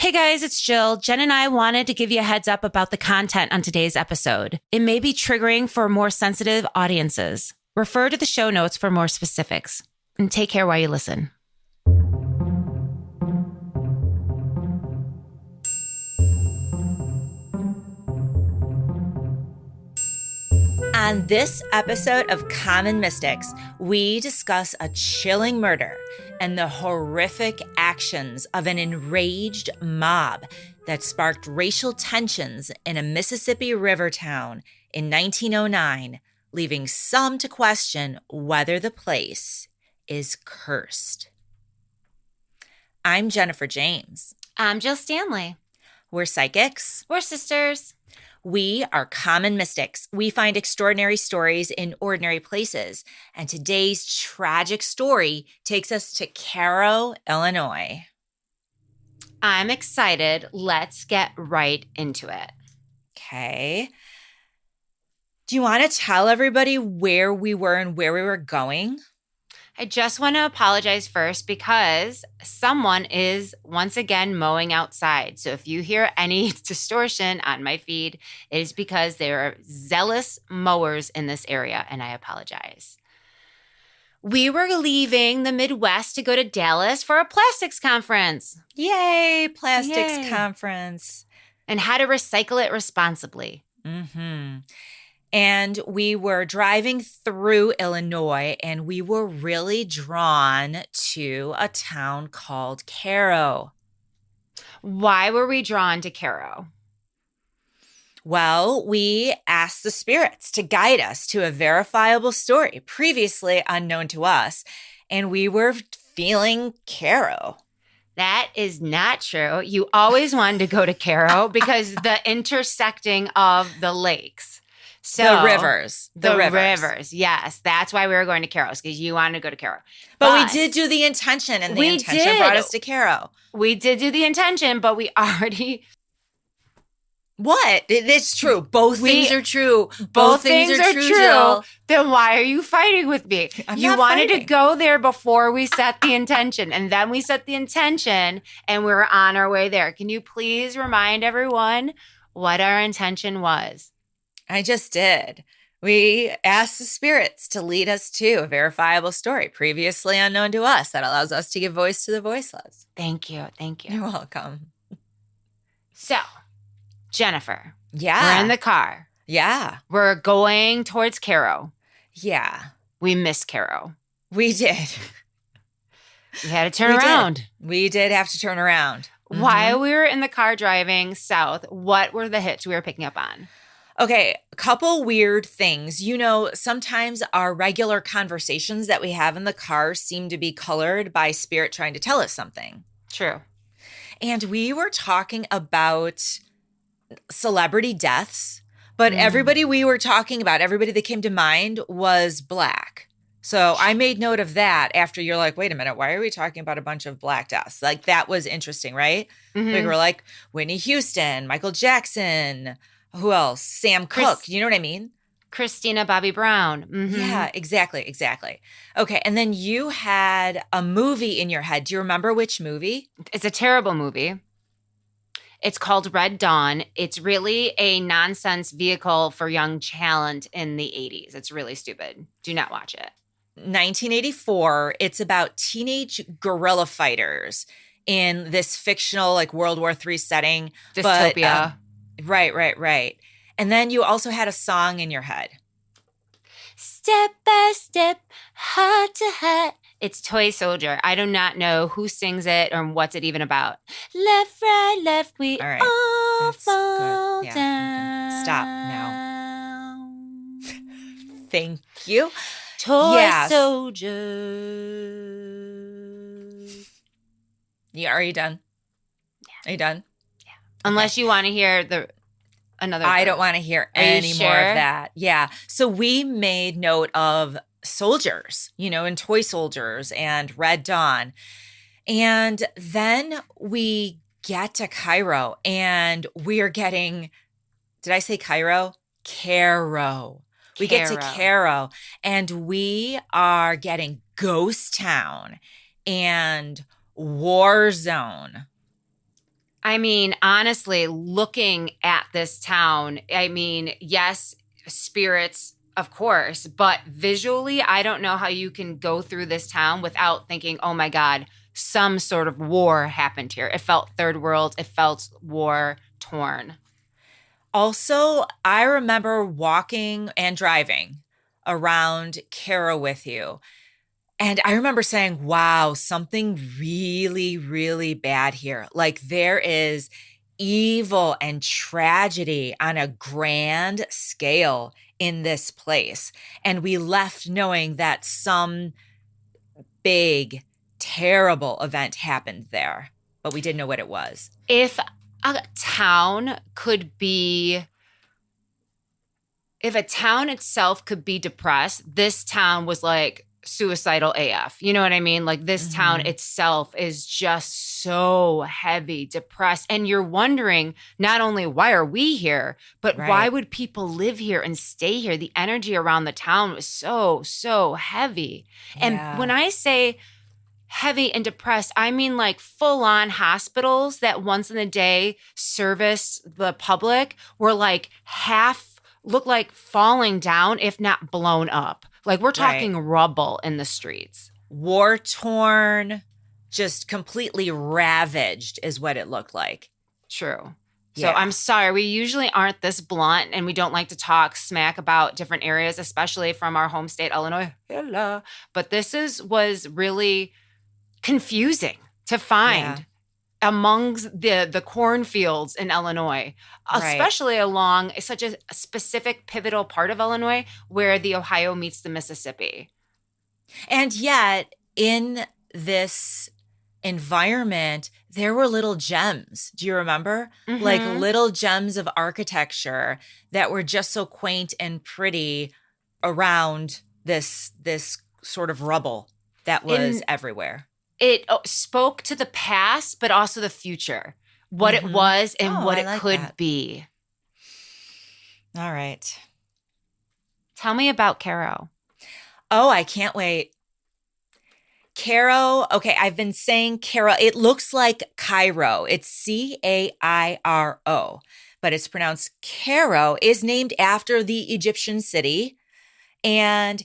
Hey guys, it's Jill. Jen and I wanted to give you a heads up about the content on today's episode. It may be triggering for more sensitive audiences. Refer to the show notes for more specifics. And take care while you listen. On this episode of Common Mystics, we discuss a chilling murder and the horrific actions of an enraged mob that sparked racial tensions in a Mississippi river town in 1909, leaving some to question whether the place is cursed. I'm Jennifer James. I'm Jill Stanley. We're psychics. We're sisters. We are common mystics. We find extraordinary stories in ordinary places. And today's tragic story takes us to Cairo, Illinois. I'm excited. Let's get right into it. Okay. Do you want to tell everybody where we were and where we were going? I just want to apologize first because someone is once again mowing outside. So if you hear any distortion on my feed, it is because there are zealous mowers in this area, and I apologize. We were leaving the Midwest to go to Dallas for a plastics conference. Yay, plastics conference. And how to recycle it responsibly. Mm-hmm. And we were driving through Illinois, and we were really drawn to a town called Cairo. Why were we drawn to Cairo? Well, we asked the spirits to guide us to a verifiable story previously unknown to us, and we were feeling Cairo. That is not true. You always wanted to go to Cairo because the intersecting of the lakes. So the rivers. The rivers. Yes. That's why we were going to Cairo, because you wanted to go to Cairo. But we did do the intention, and the intention brought us to Cairo. We did do the intention, but we already... What? It's true. Both things are true. Both things are true. Jill. Then why are you fighting with me? You wanted to go there before we set the intention, and then we set the intention, and we were on our way there. Can you please remind everyone what our intention was? I just did. We asked the spirits to lead us to a verifiable story previously unknown to us that allows us to give voice to the voiceless. Thank you. Thank you. You're welcome. So, Jennifer. Yeah. We're in the car. Yeah. We're going towards Cairo. Yeah. We missed Cairo. We did. We had to turn around. We did have to turn around. Mm-hmm. While we were in the car driving south, what were the hits we were picking up on? Okay, a couple weird things. You know, sometimes our regular conversations that we have in the car seem to be colored by spirit trying to tell us something. True. And we were talking about celebrity deaths, but everybody we were talking about, everybody that came to mind was Black. So I made note of that after you're like, wait a minute, why are we talking about a bunch of Black deaths? Like, that was interesting, right? Mm-hmm. We were like, Whitney Houston, Michael Jackson, who else? Sam Cooke. You know what I mean? Christina Bobby Brown. Mm-hmm. Yeah, exactly. Okay, and then you had a movie in your head. Do you remember which movie? It's a terrible movie. It's called Red Dawn. It's really a nonsense vehicle for young talent in the 80s. It's really stupid. Do not watch it. 1984. It's about teenage guerrilla fighters in this fictional, like, World War III setting. Dystopia. Right. And then you also had a song in your head. Step by step, heart to heart. It's Toy Soldier. I do not know who sings it or what's it even about. Left, right, left, we all fall good. down. Okay. Stop now. Thank you. Toy Soldier. Yeah, are you done? Yeah. Are you done? Unless you want to hear another. I don't want to hear any more of that. Yeah. So we made note of soldiers, and Toy Soldiers and Red Dawn. And then we get to Cairo and we are getting, did I say Cairo? Cairo. We get to Cairo and we are getting Ghost Town and War Zone. I mean, honestly, looking at this town, I mean, yes, spirits, of course, but visually, I don't know how you can go through this town without thinking, oh my God, some sort of war happened here. It felt third world, it felt war torn. Also, I remember walking and driving around Cairo with you. And I remember saying, wow, something really, really bad here. Like there is evil and tragedy on a grand scale in this place. And we left knowing that some big, terrible event happened there, but we didn't know what it was. If a town could be, if a town itself could be depressed, this town was like suicidal AF. You know what I mean? Like this town itself is just so heavy, depressed. And you're wondering not only why are we here, but why would people live here and stay here? The energy around the town was so, so heavy. And when I say heavy and depressed, I mean like full on hospitals that once in a day serviced the public were like look like falling down, if not blown up. Like we're talking rubble in the streets. War torn, just completely ravaged is what it looked like. True. So I'm sorry. We usually aren't this blunt and we don't like to talk smack about different areas, especially from our home state, Illinois. Hello. But this was really confusing to find amongst the cornfields in Illinois, especially along such a specific pivotal part of Illinois where the Ohio meets the Mississippi. And yet in this environment, there were little gems. Do you remember? Like little gems of architecture that were just so quaint and pretty around this sort of rubble that was everywhere. It spoke to the past, but also the future, what it was and what it could be. All right. Tell me about Cairo. Oh, I can't wait. Cairo. Okay, I've been saying Cairo. It looks like Cairo. It's Cairo, but it's pronounced Cairo, is named after the Egyptian city. And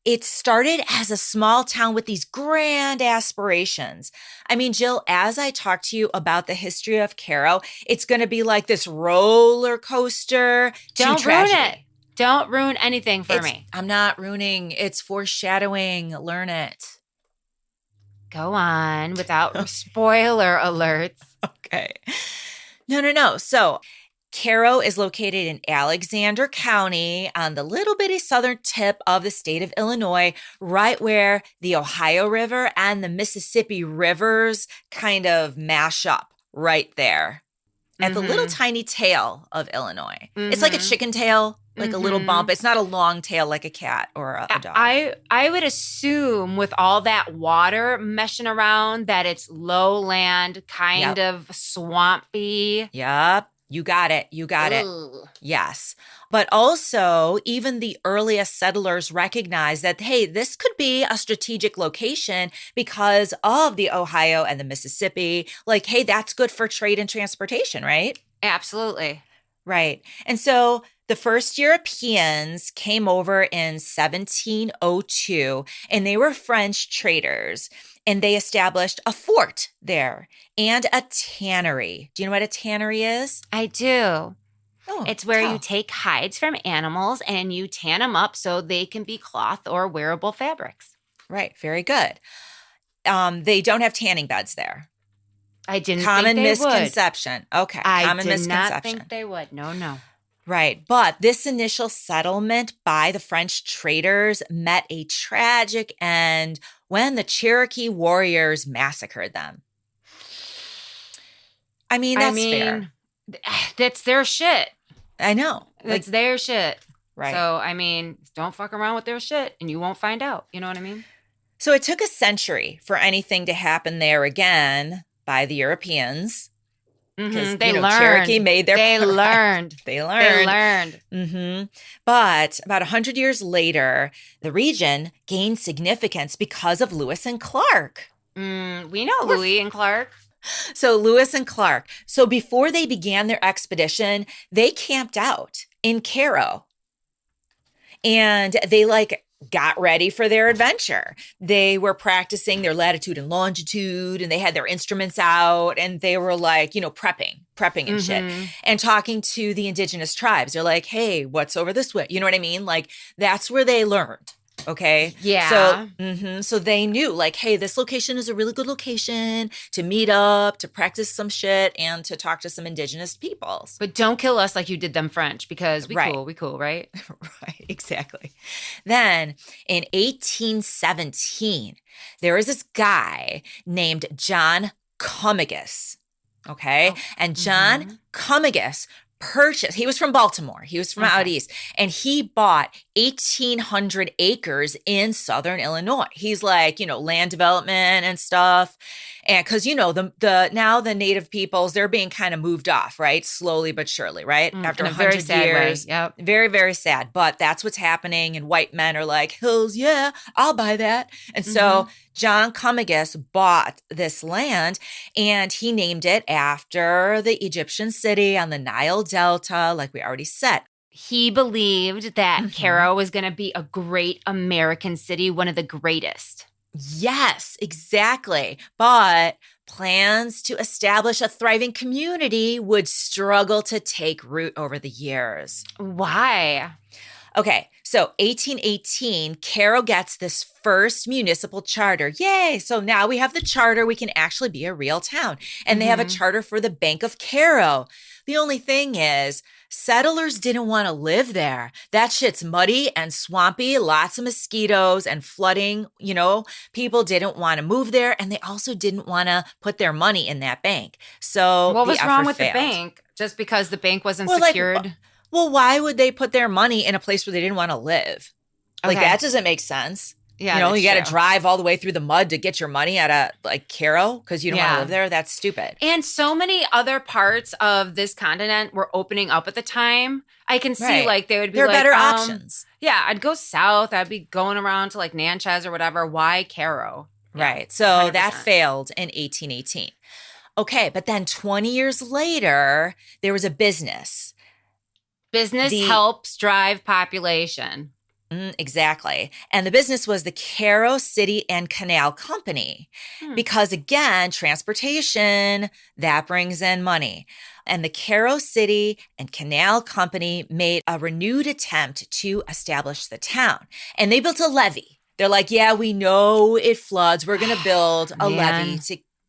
it started as a small town with these grand aspirations. I mean, Jill, as I talk to you about the history of Cairo, it's going to be like this roller coaster. Don't ruin it. Don't ruin anything for me. I'm not ruining. It's foreshadowing. Learn it. Go on without spoiler alerts. Okay. No. So Cairo is located in Alexander County on the little bitty southern tip of the state of Illinois, right where the Ohio River and the Mississippi rivers kind of mash up right there at the little tiny tail of Illinois. It's like a chicken tail, like a little bump. It's not a long tail like a cat or a dog. I would assume with all that water meshing around that it's lowland, kind of swampy. Yep. You got it. Yes. But also, even the earliest settlers recognized that, hey, this could be a strategic location because of the Ohio and the Mississippi. Like, hey, that's good for trade and transportation, right? Absolutely. Right. And so the first Europeans came over in 1702, and they were French traders. And they established a fort there and a tannery. Do you know what a tannery is? I do. Oh, it's where you take hides from animals and you tan them up so they can be cloth or wearable fabrics. Right. Very good. They don't have tanning beds there. I didn't Common think they misconception. would. Okay. I did not think they would. No. Right. But this initial settlement by the French traders met a tragic end when the Cherokee warriors massacred them. I mean, that's fair. That's their shit. I know. That's their shit. Right. So, I mean, don't fuck around with their shit and you won't find out. You know what I mean? So it took a century for anything to happen there again by the Europeans. Because they learned. Cherokee made their They learned. They learned. But about 100 years later, the region gained significance because of Lewis and Clark. We know Louis and Clark. So Lewis and Clark. So before they began their expedition, they camped out in Cairo and they got ready for their adventure. They were practicing their latitude and longitude and they had their instruments out and they were prepping and shit and talking to the indigenous tribes. They're like, hey, what's over this way? You know what I mean? Like that's where they learned. Okay. Yeah. So they knew hey, this location is a really good location to meet up, to practice some shit and to talk to some indigenous peoples. But don't kill us like you did them French because we cool, right? Right, exactly. Then in 1817, there was this guy named John Comegys. Okay. And John Comegys he was from Baltimore. He was from out east. And he bought 1,800 acres in southern Illinois. He's land development and stuff. And because, now the native peoples, they're being kind of moved off, right? Slowly but surely, right? After 100 years. Yep. Very, very sad. But that's what's happening. And white men are like, hills, yeah, I'll buy that. And so John Comegys bought this land and he named it after the Egyptian city on the Nile Delta, like we already said. He believed that Cairo was going to be a great American city, one of the greatest. Yes, exactly. But plans to establish a thriving community would struggle to take root over the years. Why? Okay, so 1818, Cairo gets this first municipal charter. Yay! So now we have the charter. We can actually be a real town. And they have a charter for the Bank of Cairo. The only thing is, settlers didn't want to live there. That shit's muddy and swampy, lots of mosquitoes and flooding. People didn't want to move there. And they also didn't want to put their money in that bank. So what was wrong with failed. The bank? Just because the bank wasn't secured? Well, why would they put their money in a place where they didn't want to live? That doesn't make sense. Yeah, you got to drive all the way through the mud to get your money out of Cairo because you don't want to live there. That's stupid. And so many other parts of this continent were opening up at the time. I can see they would be there are better options. Yeah, I'd go south. I'd be going around to Natchez or whatever. Why Cairo? Right. So 100%. That failed in 1818. Okay, but then 20 years later, there was a business. Business helps drive population. Exactly. And the business was the Cairo City and Canal Company because, again, transportation, that brings in money. And the Cairo City and Canal Company made a renewed attempt to establish the town. And they built a levee. They're like, yeah, we know it floods. We're going to build a levee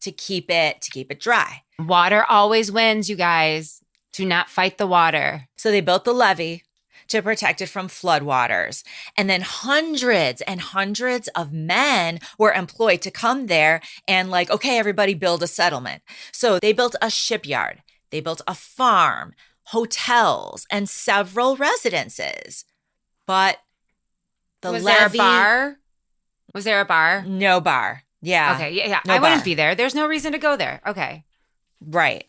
to keep it dry. Water always wins, you guys. Do not fight the water. So they built the levee to protect it from floodwaters. And then hundreds and hundreds of men were employed to come there and okay, everybody build a settlement. So they built a shipyard. They built a farm, hotels, and several residences. But Was there a bar? Was there a bar? No bar. Yeah. Okay. Yeah. No I bar. wouldn't be there. There's no reason to go there. Okay. Right.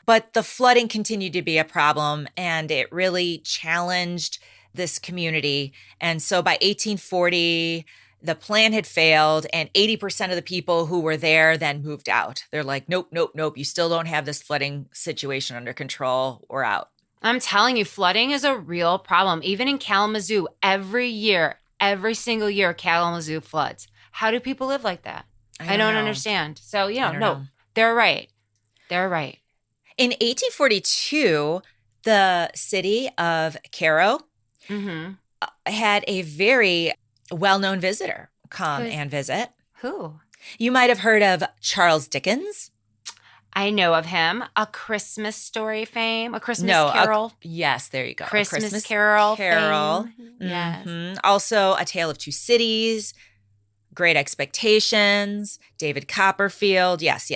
But the flooding continued to be a problem and it really challenged this community. And so by 1840, the plan had failed and 80% of the people who were there then moved out. They're like, nope. You still don't have this flooding situation under control. We're out. I'm telling you, flooding is a real problem. Even in Kalamazoo, every single year, Kalamazoo floods. How do people live like that? I don't understand. So, no, they're right. They're right. In 1842, the city of Cairo had a very well-known visitor come and visit. Who? You might have heard of Charles Dickens. I know of him. A Christmas Story fame. A Christmas Carol. Yes, there you go. Christmas Carol. Fame. Yes. Also, A Tale of Two Cities, Great Expectations, David Copperfield. Yes,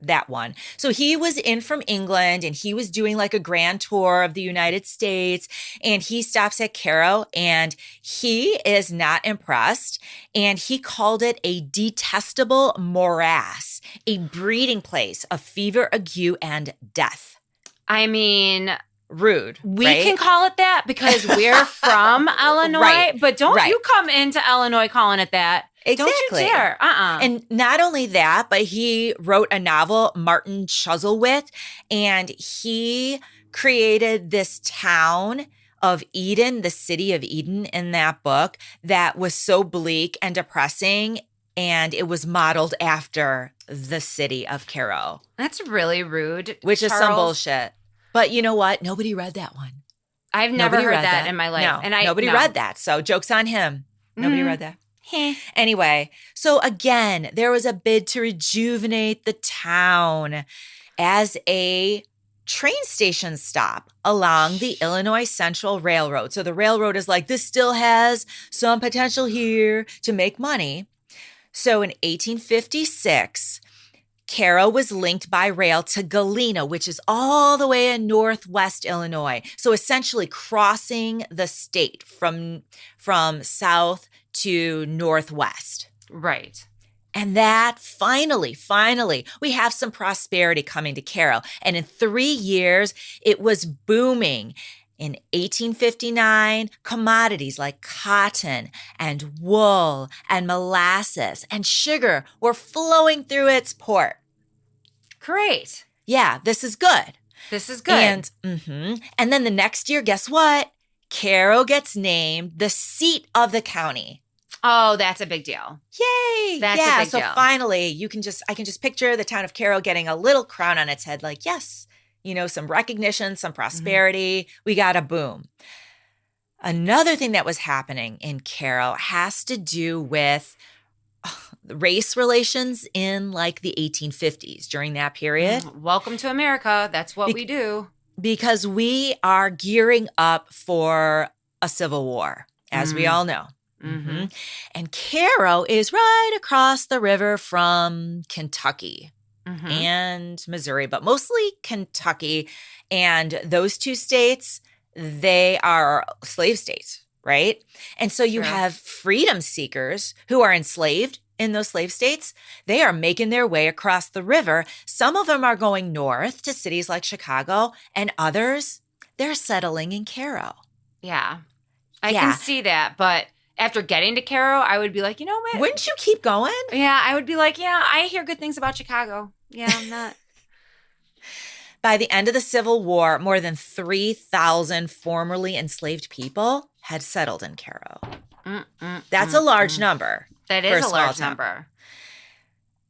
that one. So he was in from England and he was doing a grand tour of the United States and he stops at Cairo and he is not impressed and he called it a detestable morass, a breeding place of fever, ague, and death. I mean, rude. We can call it that because we're from Illinois, but don't you come into Illinois calling it that. Don't you Exactly. dare. And not only that, but he wrote a novel, Martin Chuzzlewit, and he created this town of Eden, the city of Eden in that book that was so bleak and depressing. And it was modeled after the city of Cairo, That's really rude. which is some Charles. bullshit. But you know what? Nobody read that one. I've never Nobody heard read that in my life. No, And nobody read that. So joke's on him. Nobody read that. Heh. Anyway, so again, there was a bid to rejuvenate the town as a train station stop along the Illinois Central Railroad. So the railroad is like, this still has some potential here to make money. So in 1856, Cairo was linked by rail to Galena, which is all the way in northwest Illinois. So essentially crossing the state from south to northwest. Right. And that finally, we have some prosperity coming to Cairo. And in 3 years, it was booming. In 1859, commodities like cotton and wool and molasses and sugar were flowing through its port. Great. Yeah, this is good. This is good. And then the next year, guess what? Cairo gets named the seat of the county. Oh, that's a big deal. Yay! That's a big so deal. finally, I can just picture the town of Cairo getting a little crown on its head, like, yes, some recognition, some prosperity. We got a boom. Another thing that was happening in Cairo has to do with race relations in like the 1850s during that period. Welcome to America. That's what we do. Because we are gearing up for a civil war, as we all know. Mm-hmm. And Cairo is right across the river from Kentucky and Missouri, but mostly Kentucky. And those two states, they are slave states, right? And so you have freedom seekers who are enslaved in those slave states. They are making their way across the river. Some of them are going north to cities like Chicago, and others, they're settling in Cairo. Yeah. I can see that, but after getting to Cairo, I would be like, you know what? Wouldn't you keep going? Yeah, I would be like, yeah, I hear good things about Chicago. Yeah, I'm not. By the end of the Civil War, more than 3,000 formerly enslaved people had settled in Cairo. That's a large number. That is a large number.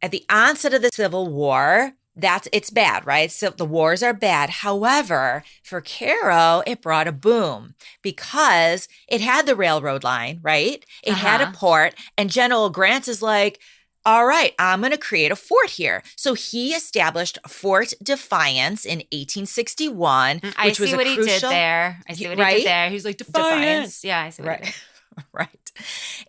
At the onset of the Civil War, it's bad, right? So the wars are bad. However, for Cairo, it brought a boom because it had the railroad line, right? It had a port, and General Grant is like, all right, I'm going to create a fort here. So he established Fort Defiance in 1861, which was a crucial. I see what he did there. He's like, Defiance. Yeah, I see what he did. Right.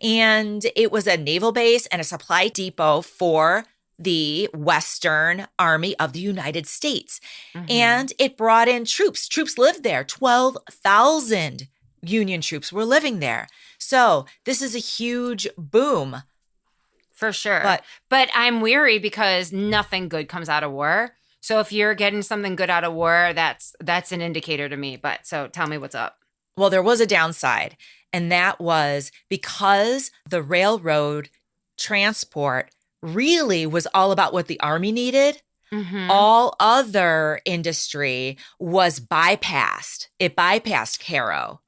And it was a naval base and a supply depot for the Western Army of the United States. And it brought in troops. Troops lived there. 12,000 Union troops were living there. So this is a huge boom. For sure. But I'm weary because nothing good comes out of war. So if you're getting something good out of war, that's an indicator to me. But so tell me what's up. Well, there was a downside, and that was because the railroad transport really was all about what the Army needed. All other industry was bypassed. It bypassed Cairo.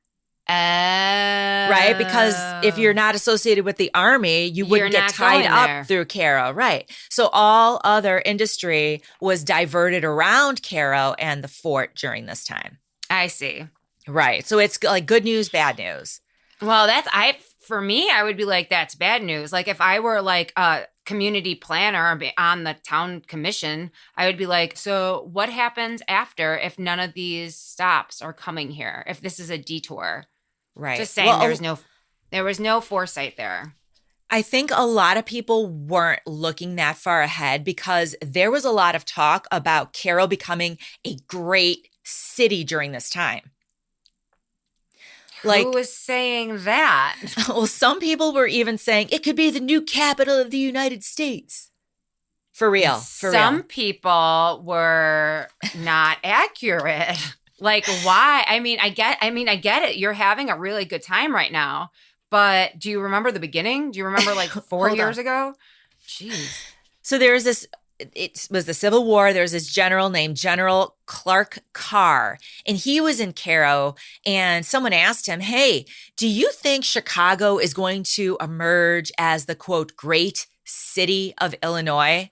Right? Because if you're not associated with the Army, you wouldn't get tied up through Cairo. Right. So all other industry was diverted around Cairo and the fort during this time. I see. Right. So it's like good news, bad news. Well, for me, I would be like, that's bad news. Like if I were like a community planner on the town commission, I would be like, so what happens after if none of these stops are coming here? If this is a detour? Right. Just saying there was no foresight there. I think a lot of people weren't looking that far ahead because there was a lot of talk about Cairo becoming a great city during this time. Who was saying that? Well, some people were even saying it could be the new capital of the United States. For real. Some people were not accurate. Like, why? I mean, I get it. You're having a really good time right now, But do you remember the beginning? Do you remember like 4 years ago? Jeez. So there's this, it was the Civil War. There's this general named General Clark Carr, and he was in Cairo, and someone asked him, hey, do you think Chicago is going to emerge as the, quote, great city of Illinois?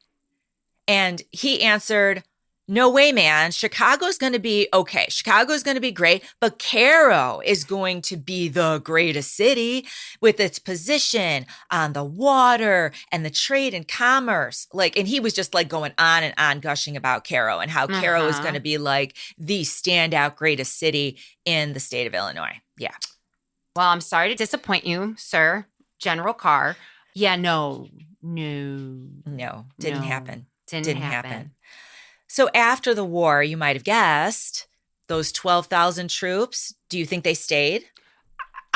And he answered, no way, man. Chicago's going to be okay. Chicago's going to be great, but Cairo is going to be the greatest city with its position on the water and the trade and commerce. Like, and he was just like going on and on gushing about Cairo and how Cairo is going to be like the standout greatest city in the state of Illinois. Yeah. Well, I'm sorry to disappoint you, sir, General Carr. Yeah, no. Didn't happen. Didn't happen. So after the war, you might have guessed, those 12,000 troops, do you think they stayed?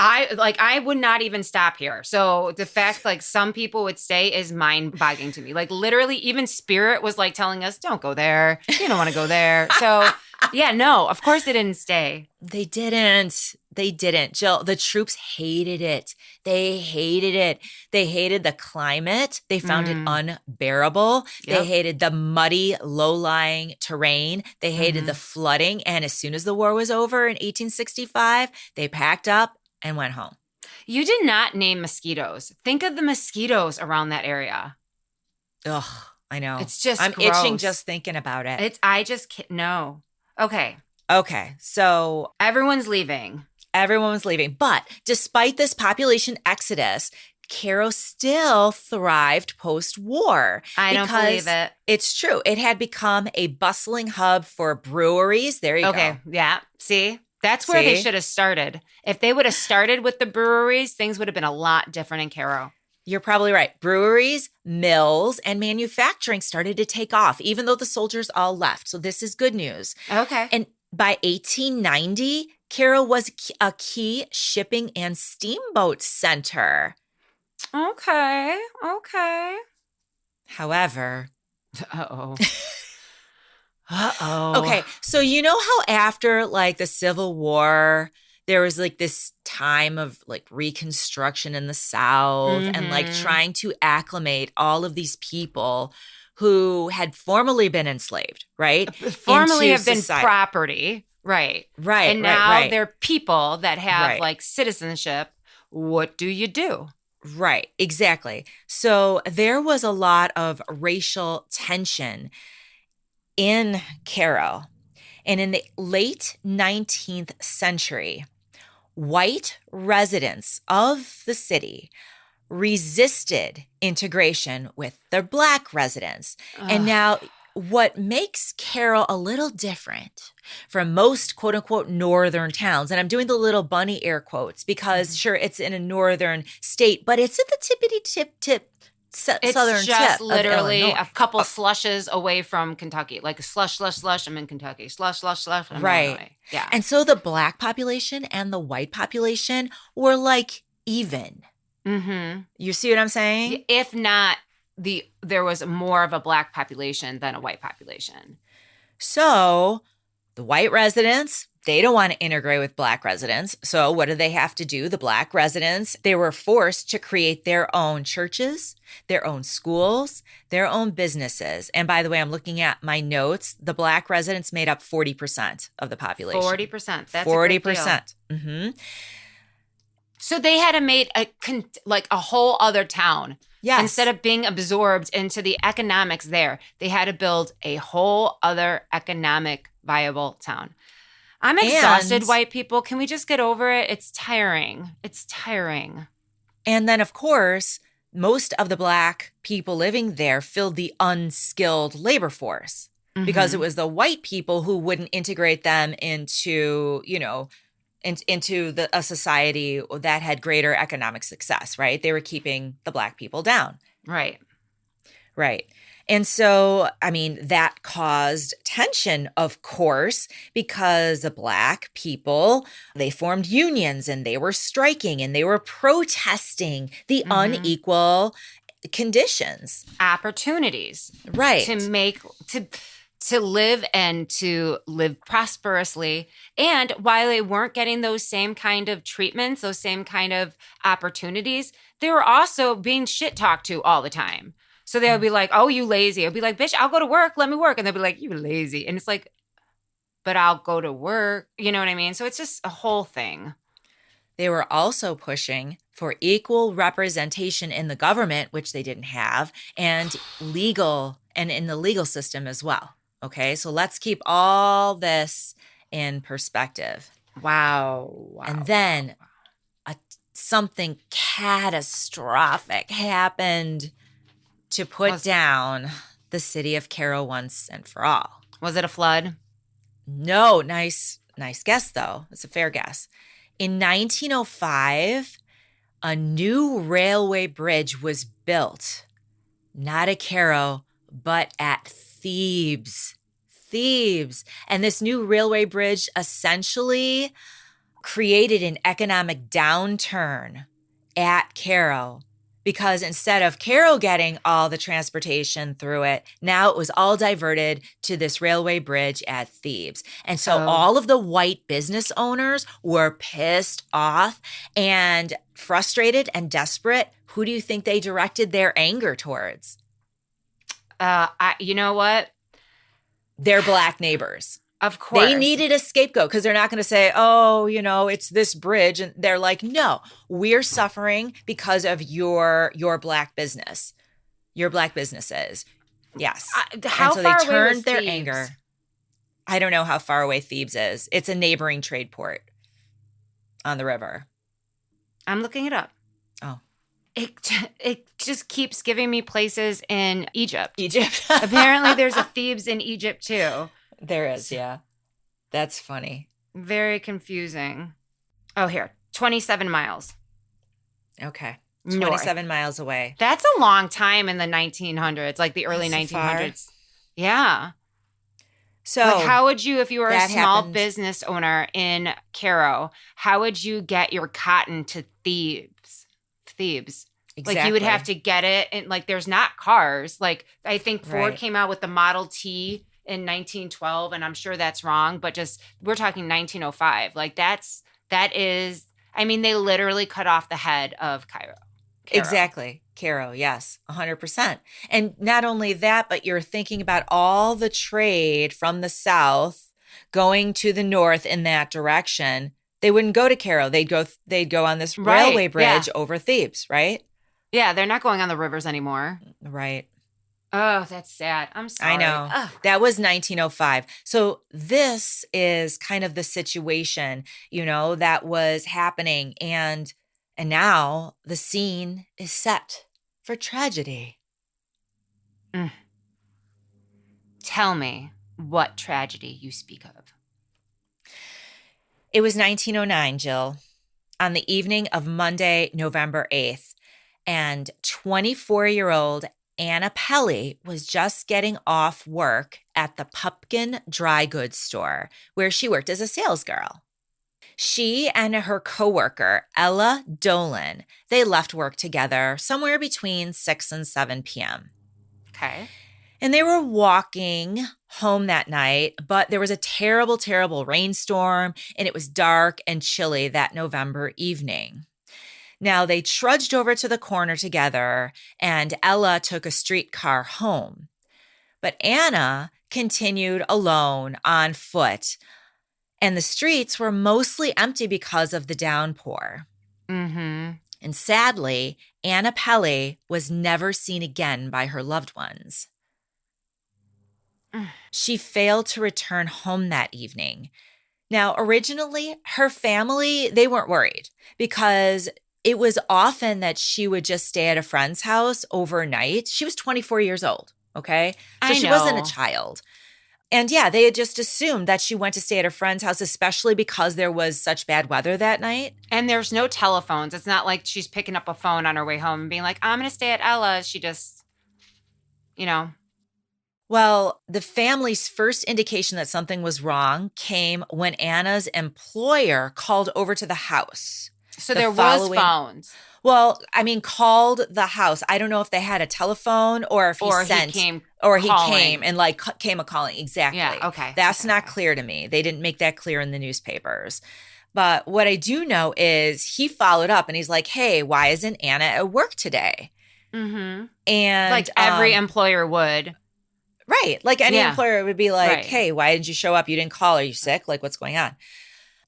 I would not even stop here. So the fact like some people would stay is mind-boggling to me. Like literally even Spirit was like telling us, don't go there. You don't want to go there. So yeah, no, of course they didn't stay. They didn't. Jill, the troops hated it. They hated it. They hated the climate. They found it unbearable. Yep. They hated the muddy, low-lying terrain. They hated the flooding. And as soon as the war was over in 1865, they packed up and went home. You did not name mosquitoes. Think of the mosquitoes around that area. Ugh, I know. It's just I'm gross. itching just thinking about it. No. Okay. So everyone's leaving. Everyone was leaving. But despite this population exodus, Cairo still thrived post-war. I don't believe it. It's true. It had become a bustling hub for breweries. There you go. Okay. Yeah. See? That's where they should have started. If they would have started with the breweries, things would have been a lot different in Cairo. You're probably right. Breweries, mills, and manufacturing started to take off, even though the soldiers all left. So this is good news. Okay. And by 1890, Cairo was a key shipping and steamboat center. Okay. However. Uh-oh. Okay, so you know how after like the Civil War, there was like this time of like reconstruction in the South and like trying to acclimate all of these people who had formerly been enslaved, right? Formerly have been property. Right. And now they're people that have like citizenship. What do you do? Right, exactly. So there was a lot of racial tension in Cairo. And in the late 19th century, white residents of the city resisted integration with their Black residents. Ugh. And now what makes Cairo a little different from most quote unquote northern towns, and I'm doing the little bunny air quotes because sure, it's in a northern state, but it's at the tippity tip it's southern just tip literally of Illinois. A couple slushes away from Kentucky, like a slush. I'm in Kentucky. Slush. I'm in Illinois. Yeah. And so the Black population and the white population were like even. Mm-hmm. You see what I'm saying? If not, there was more of a Black population than a white population. So the white residents, they don't want to integrate with Black residents. So what do they have to do? The Black residents, they were forced to create their own churches, their own schools, their own businesses. And by the way, I'm looking at my notes. The Black residents made up 40% of the population. 40%. That's 40%. Mm-hmm. So they had to make a whole other town. Yes. Instead of being absorbed into the economics there, they had to build a whole other economic viable town. I'm exhausted, white people. Can we just get over it? It's tiring. And then, of course, most of the Black people living there filled the unskilled labor force because it was the white people who wouldn't integrate them into, into a society that had greater economic success, right? They were keeping the Black people down. Right. And so, I mean, that caused tension, of course, because the Black people, they formed unions and they were striking and they were protesting the unequal conditions. Opportunities. Right. to live and to live prosperously. And while they weren't getting those same kind of treatments, those same kind of opportunities, they were also being shit talked to all the time. So they would be like, oh, you lazy. I'd be like, bitch, I'll go to work. Let me work. And they'd be like, you lazy. And it's like, but I'll go to work. You know what I mean? So it's just a whole thing. They were also pushing for equal representation in the government, which they didn't have, and in the legal system as well. Okay, so let's keep all this in perspective. Wow. And then something catastrophic happened to put down the city of Cairo once and for all. Was it a flood? No, nice guess though. It's a fair guess. In 1905, a new railway bridge was built, not at Cairo, but at Thebes. And this new railway bridge essentially created an economic downturn at Cairo, because instead of Cairo getting all the transportation through it, now it was all diverted to this railway bridge at Thebes. And so all of the white business owners were pissed off and frustrated and desperate. Who do you think they directed their anger towards? You know what? Their black neighbors. Of course. They needed a scapegoat because they're not going to say, oh, it's this bridge. And they're like, no, we're suffering because of your black business. Your black businesses. Yes. How and so far they turned away their Thebes? anger. I don't know how far away Thebes is. It's a neighboring trade port on the river. I'm looking it up. Oh. It just keeps giving me places in Egypt. Egypt. Apparently there's a Thebes in Egypt too. There is, yeah. That's funny. Very confusing. Oh, here. 27 miles. Okay. North. 27 miles away. That's a long time in the 1900s, like the early That's 1900s. Yeah. So like how would you, if you were a small happened. business owner in Cairo, how would you get your cotton to Thebes? Exactly. Like you would have to get it, and like there's not cars. Like I think Ford Right. came out with the Model T in 1912, and I'm sure that's wrong, but just we're talking 1905. Like that is. I mean, they literally cut off the head of Cairo. Exactly. Cairo, yes, 100%. And not only that, but you're thinking about all the trade from the south going to the north in that direction. They wouldn't go to Cairo. They'd go on this railway bridge over Thebes, right? Yeah, they're not going on the rivers anymore. Right. Oh, that's sad. I'm sorry. I know. Ugh. That was 1905. So this is kind of the situation, that was happening. And now the scene is set for tragedy. Tell me what tragedy you speak of. It was 1909, Jill, on the evening of Monday, November 8th. And 24-year-old Anna Pelly was just getting off work at the Pumpkin Dry Goods store where she worked as a sales girl. She and her coworker, Ella Dolan, they left work together somewhere between 6 and 7 p.m. Okay. And they were walking home that night, but there was a terrible, terrible rainstorm, and it was dark and chilly that November evening. Now, they trudged over to the corner together, and Ella took a streetcar home. But Anna continued alone on foot, and the streets were mostly empty because of the downpour. Mm-hmm. And sadly, Anna Pelly was never seen again by her loved ones. She failed to return home that evening. Now, originally, her family, they weren't worried because it was often that she would just stay at a friend's house overnight. She was 24 years old, okay? So she wasn't a child. And yeah, they had just assumed that she went to stay at a friend's house, especially because there was such bad weather that night. And there's no telephones. It's not like she's picking up a phone on her way home and being like, I'm going to stay at Ella's. She just, Well, the family's first indication that something was wrong came when Anna's employer called over to the house. So there was phones. Well, I mean, called the house. I don't know if they had a telephone or if he Or he sent came or he calling. came and like came a calling. Exactly. Yeah, okay. That's okay, not okay. clear to me. They didn't make that clear in the newspapers. But what I do know is he followed up and he's like, "Hey, why isn't Anna at work today?" Mm-hmm. And Like every employer would. right, like any Yeah, employer would be like, right. "Hey, why didn't you show up? You didn't call. Are you sick? Like what's going on?"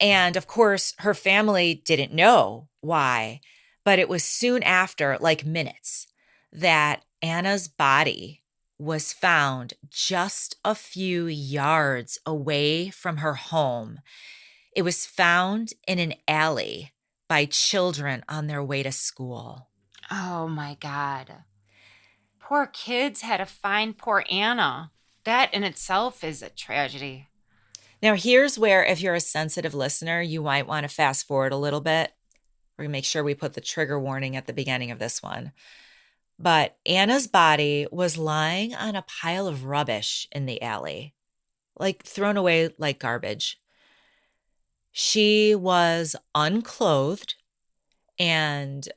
And of course, her family didn't know why, but it was soon after, like minutes, that Anna's body was found just a few yards away from her home. It was found in an alley by children on their way to school. Oh my God. Poor kids had to find poor Anna. That in itself is a tragedy. Now, here's where, if you're a sensitive listener, you might want to fast forward a little bit. We're going to make sure we put the trigger warning at the beginning of this one. But Anna's body was lying on a pile of rubbish in the alley, like thrown away like garbage. She was unclothed and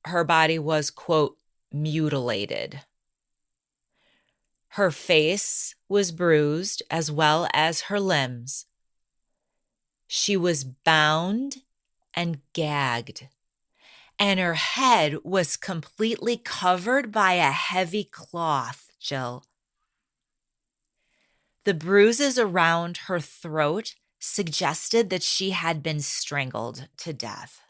her body was, quote, mutilated. Her face was bruised as well as her limbs. She was bound and gagged, and her head was completely covered by a heavy cloth, Jill. The bruises around her throat suggested that she had been strangled to death.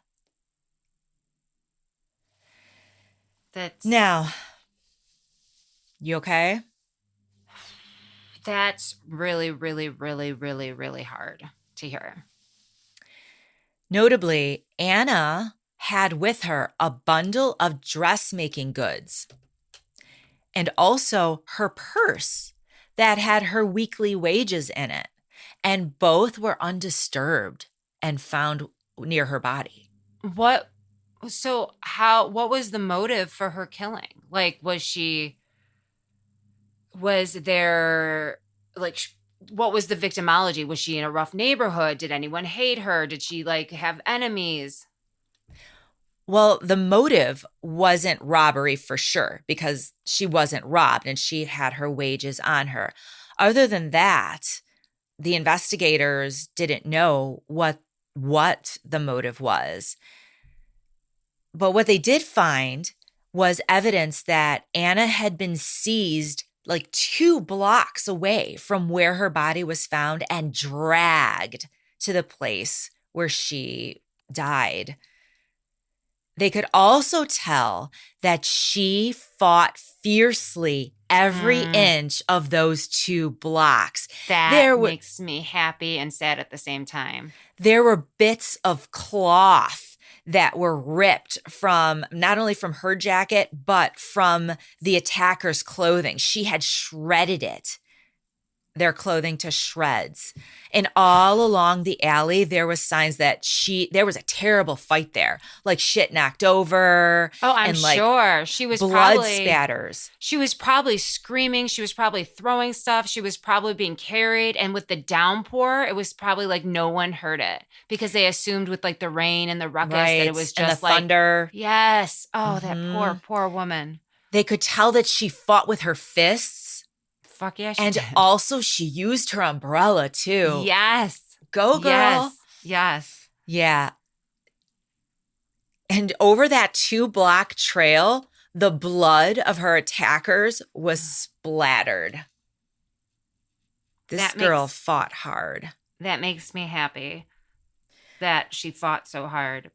Now, you okay? That's really, really, really, really, really hard to hear. Notably, Anna had with her a bundle of dressmaking goods and also her purse that had her weekly wages in it. And both were undisturbed and found near her body. What was the motive for her killing? Like, was there, like, what was the victimology? Was she in a rough neighborhood? Did anyone hate her? Did she, like, have enemies? Well, the motive wasn't robbery for sure because she wasn't robbed and she had her wages on her. Other than that, the investigators didn't know what the motive was. But what they did find was evidence that Anna had been seized like 2 blocks away from where her body was found and dragged to the place where she died. They could also tell that she fought fiercely every inch of those 2 blocks. That makes me happy and sad at the same time. There were bits of cloth that were ripped from not only from her jacket, but from the attacker's clothing. She had shredded their clothing to shreds. And all along the alley, there was signs that there was a terrible fight there, like shit knocked over. Oh, I'm sure. She was blood spatters. She was probably screaming. She was probably throwing stuff. She was probably being carried. And with the downpour, it was probably like no one heard it because they assumed with like the rain and the ruckus that it was just and the like thunder. Yes. Oh, that poor woman. They could tell that she fought with her fists. Fuck yeah, she and did. Also, she used her umbrella, too. Yes. Go, girl. Yes. Yeah. And over that 2-block trail, the blood of her attackers was splattered. This girl fought hard. That makes me happy that she fought so hard.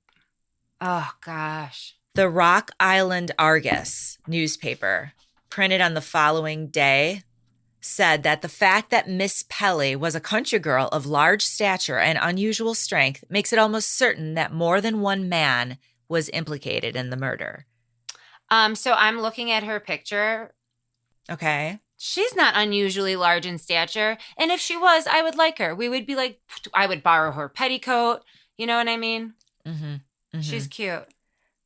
Oh, gosh. The Rock Island Argus newspaper, printed on the following day, said that the fact that Miss Pelly was a country girl of large stature and unusual strength makes it almost certain that more than one man was implicated in the murder. So I'm looking at her picture. Okay. She's not unusually large in stature. And if she was, I would like her. We would be like, I would borrow her petticoat. You know what I mean? Mm-hmm. Mm-hmm. She's cute.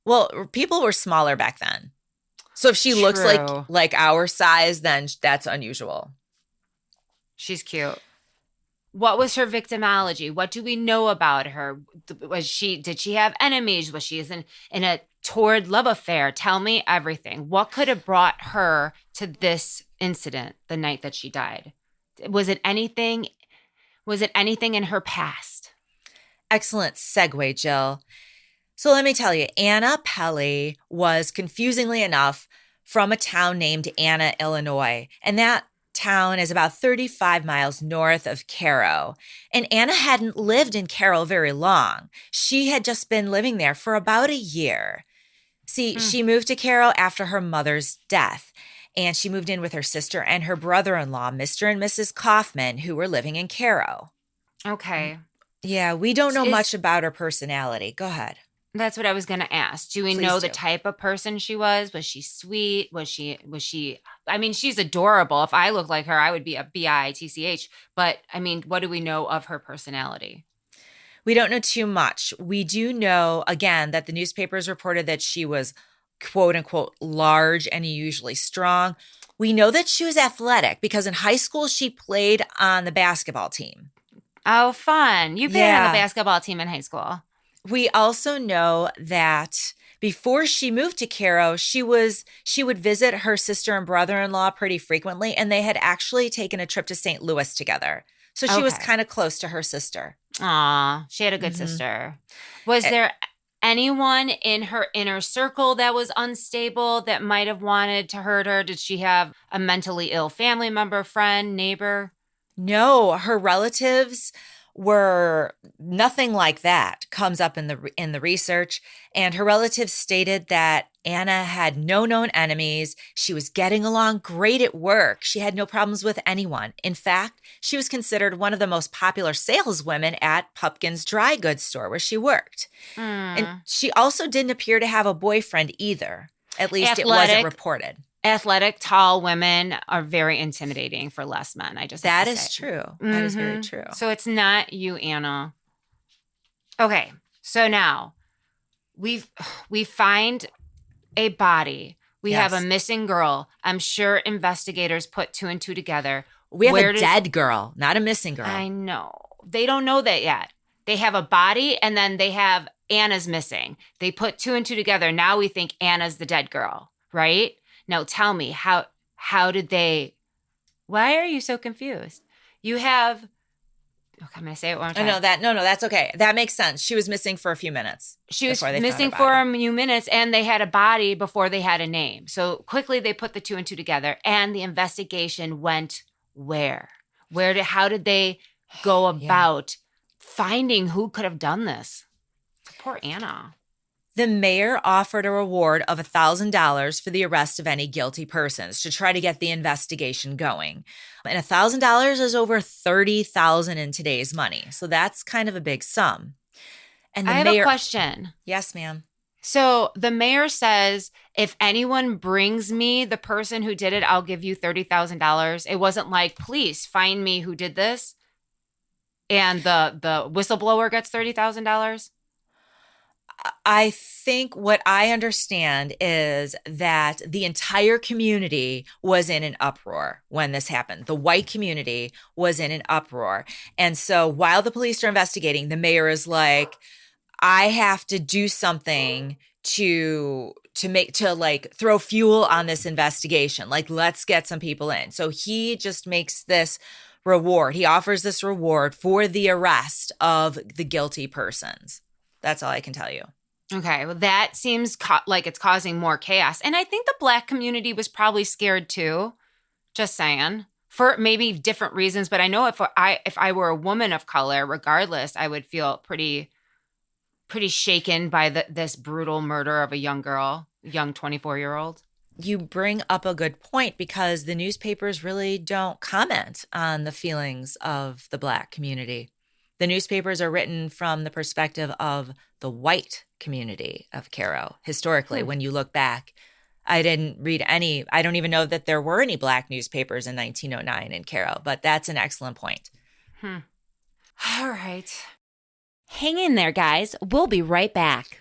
Well, people were smaller back then. So if she looks like our size, then that's unusual. She's cute. What was her victimology? What do we know about her? Did she have enemies? Was she in a torrid love affair? Tell me everything. What could have brought her to this incident the night that she died? Was it anything? Was it anything in her past? Excellent segue, Jill. So let me tell you, Anna Pelly was, confusingly enough, from a town named Anna, Illinois. And that town is about 35 miles north of Cairo. And Anna hadn't lived in Cairo very long. She had just been living there for about a year. See, she moved to Cairo after her mother's death. And she moved in with her sister and her brother-in-law, Mr. and Mrs. Kaufman, who were living in Cairo. Okay. Yeah, we don't know much about her personality. Go ahead. That's what I was going to ask. Do we know the type of person she was? Was she sweet? Was she, I mean, she's adorable. If I looked like her, I would be a bitch. But I mean, what do we know of her personality? We don't know too much. We do know, again, that the newspapers reported that she was quote unquote large and unusually strong. We know that she was athletic because in high school, she played on the basketball team. Oh, fun. You played on the basketball team in high school. We also know that before she moved to Cairo, she would visit her sister and brother-in-law pretty frequently, and they had actually taken a trip to St. Louis together. So she was kind of close to her sister. Aw, she had a good sister. Was there anyone in her inner circle that was unstable that might have wanted to hurt her? Did she have a mentally ill family member, friend, neighbor? No, her relatives were nothing like that comes up in the research. And her relatives stated that Anna had no known enemies. She was getting along great at work. She had no problems with anyone. In fact, she was considered one of the most popular saleswomen at Pupkin's dry goods store where she worked. And she also didn't appear to have a boyfriend either. At least it wasn't reported. Athletic, tall women are very intimidating for less men. That is true. That is very true. So it's not you, Anna. Okay, so now we find a body. We have a missing girl. I'm sure investigators put 2 and 2 together. We have a dead girl, not a missing girl. I know. They don't know that yet. They have a body, and then they have Anna's missing. They put 2 and 2 together. Now we think Anna's the dead girl, right? Now tell me, how did they, why are you so confused? You have, okay, I'm going to say it one more time. No, that's okay. That makes sense. She was missing for a few minutes. She was missing for a few minutes, and they had a body before they had a name. So quickly they put the 2 and 2 together, and the investigation went where? How did they go about finding who could have done this? Poor Anna. The mayor offered a reward of $1,000 for the arrest of any guilty persons to try to get the investigation going. And $1,000 is over $30,000 in today's money. So that's kind of a big sum. And I have a question. Yes, ma'am. So the mayor says, if anyone brings me the person who did it, I'll give you $30,000. It wasn't like, please find me who did this. And the whistleblower gets $30,000. I think what I understand is that the entire community was in an uproar when this happened. The white community was in an uproar. And so while the police are investigating, the mayor is like, I have to do something to throw fuel on this investigation. Like, let's get some people in. So he just makes this reward. He offers this reward for the arrest of the guilty persons. That's all I can tell you. Okay. Well, that seems like it's causing more chaos. And I think the Black community was probably scared too. Just saying. For maybe different reasons. But I know if I were a woman of color, regardless, I would feel pretty shaken by this brutal murder of a young girl, young 24-year-old. You bring up a good point because the newspapers really don't comment on the feelings of the Black community. The newspapers are written from the perspective of the white community of Cairo. Historically, when you look back, I didn't read any. I don't even know that there were any Black newspapers in 1909 in Cairo, but that's an excellent point. All right. Hang in there, guys. We'll be right back.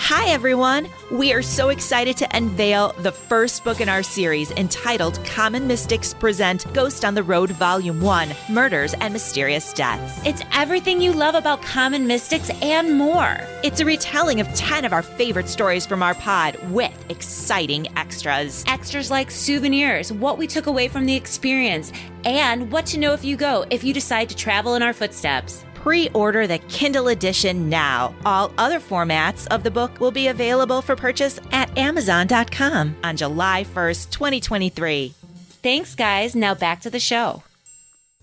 Hi, everyone. We are so excited to unveil the first book in our series entitled Common Mystics Present Ghost on the Road Volume 1, Murders and Mysterious Deaths. It's everything you love about Common Mystics and more. It's a retelling of 10 of our favorite stories from our pod with exciting extras. Extras like souvenirs, what we took away from the experience, and what to know if you go if you decide to travel in our footsteps. Pre-order the Kindle edition now. All other formats of the book will be available for purchase at Amazon.com on July 1st, 2023. Thanks, guys. Now back to the show.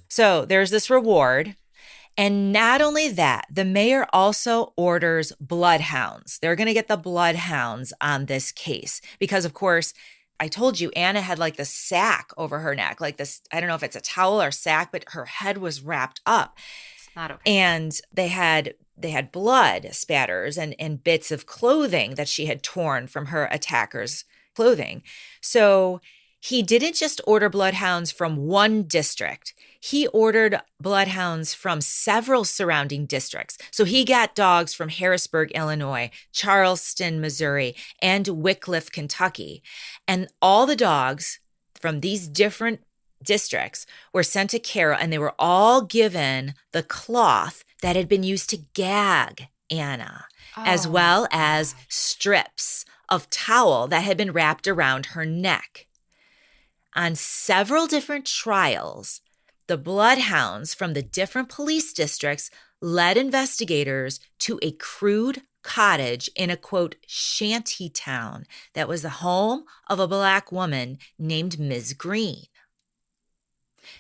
So there's this reward. And not only that, the mayor also orders bloodhounds. They're going to get the bloodhounds on this case because, of course, I told you Anna had like the sack over her neck, like this, I don't know if it's a towel or sack, but her head was wrapped up. Not okay. And they had blood spatters and bits of clothing that she had torn from her attacker's clothing. So he didn't just order bloodhounds from one district. He ordered bloodhounds from several surrounding districts. So he got dogs from Harrisburg, Illinois, Charleston, Missouri, and Wickliffe, Kentucky. And all the dogs from these different districts were sent to Cairo, and they were all given the cloth that had been used to gag Anna, as well as strips of towel that had been wrapped around her neck. On several different trials, the bloodhounds from the different police districts led investigators to a crude cottage in a, quote, shanty town that was the home of a Black woman named Ms. Green.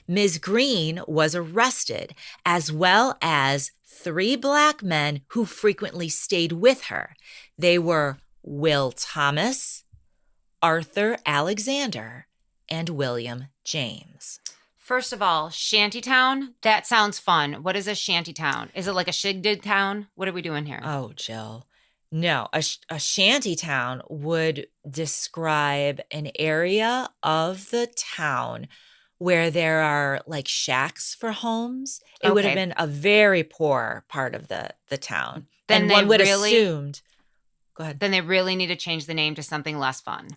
Ms. Green was arrested, as well as 3 Black men who frequently stayed with her. They were Will Thomas, Arthur Alexander, and William James. First of all, shantytown, that sounds fun. What is a shantytown? Is it like a shigdid town? What are we doing here? Oh, Jill. No, a shantytown would describe an area of the town where there are like shacks for homes. It would have been a very poor part of the town. Then and one would have assumed. Go ahead. Then they really need to change the name to something less fun.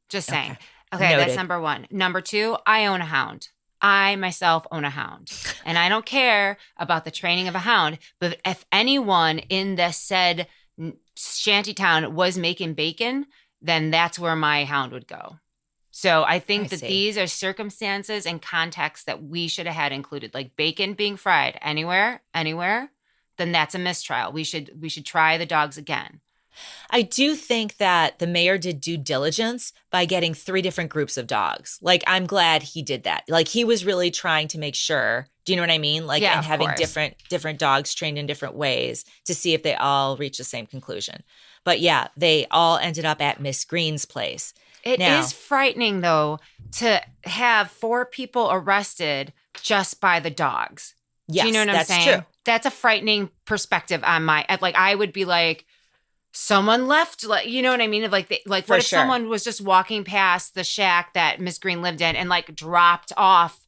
Just saying. Okay, Noted. that's number 1. Number 2, I own a hound. I myself own a hound. And I don't care about the training of a hound, but if anyone in the said shantytown was making bacon, then that's where my hound would go. So I think these are circumstances and contexts that we should have had included, like bacon being fried anywhere, then that's a mistrial. We should try the dogs again. I do think that the mayor did due diligence by getting 3 different groups of dogs. Like, I'm glad he did that. Like, he was really trying to make sure, do you know what I mean? Like, and having different dogs trained in different ways to see if they all reach the same conclusion. But yeah, they all ended up at Miss Green's place. It is frightening, though, to have 4 people arrested just by the dogs. Yes, do you know what I'm saying? True. That's a frightening perspective on I would be like, someone left, like, you know what I mean? What if someone was just walking past the shack that Miss Green lived in and like dropped off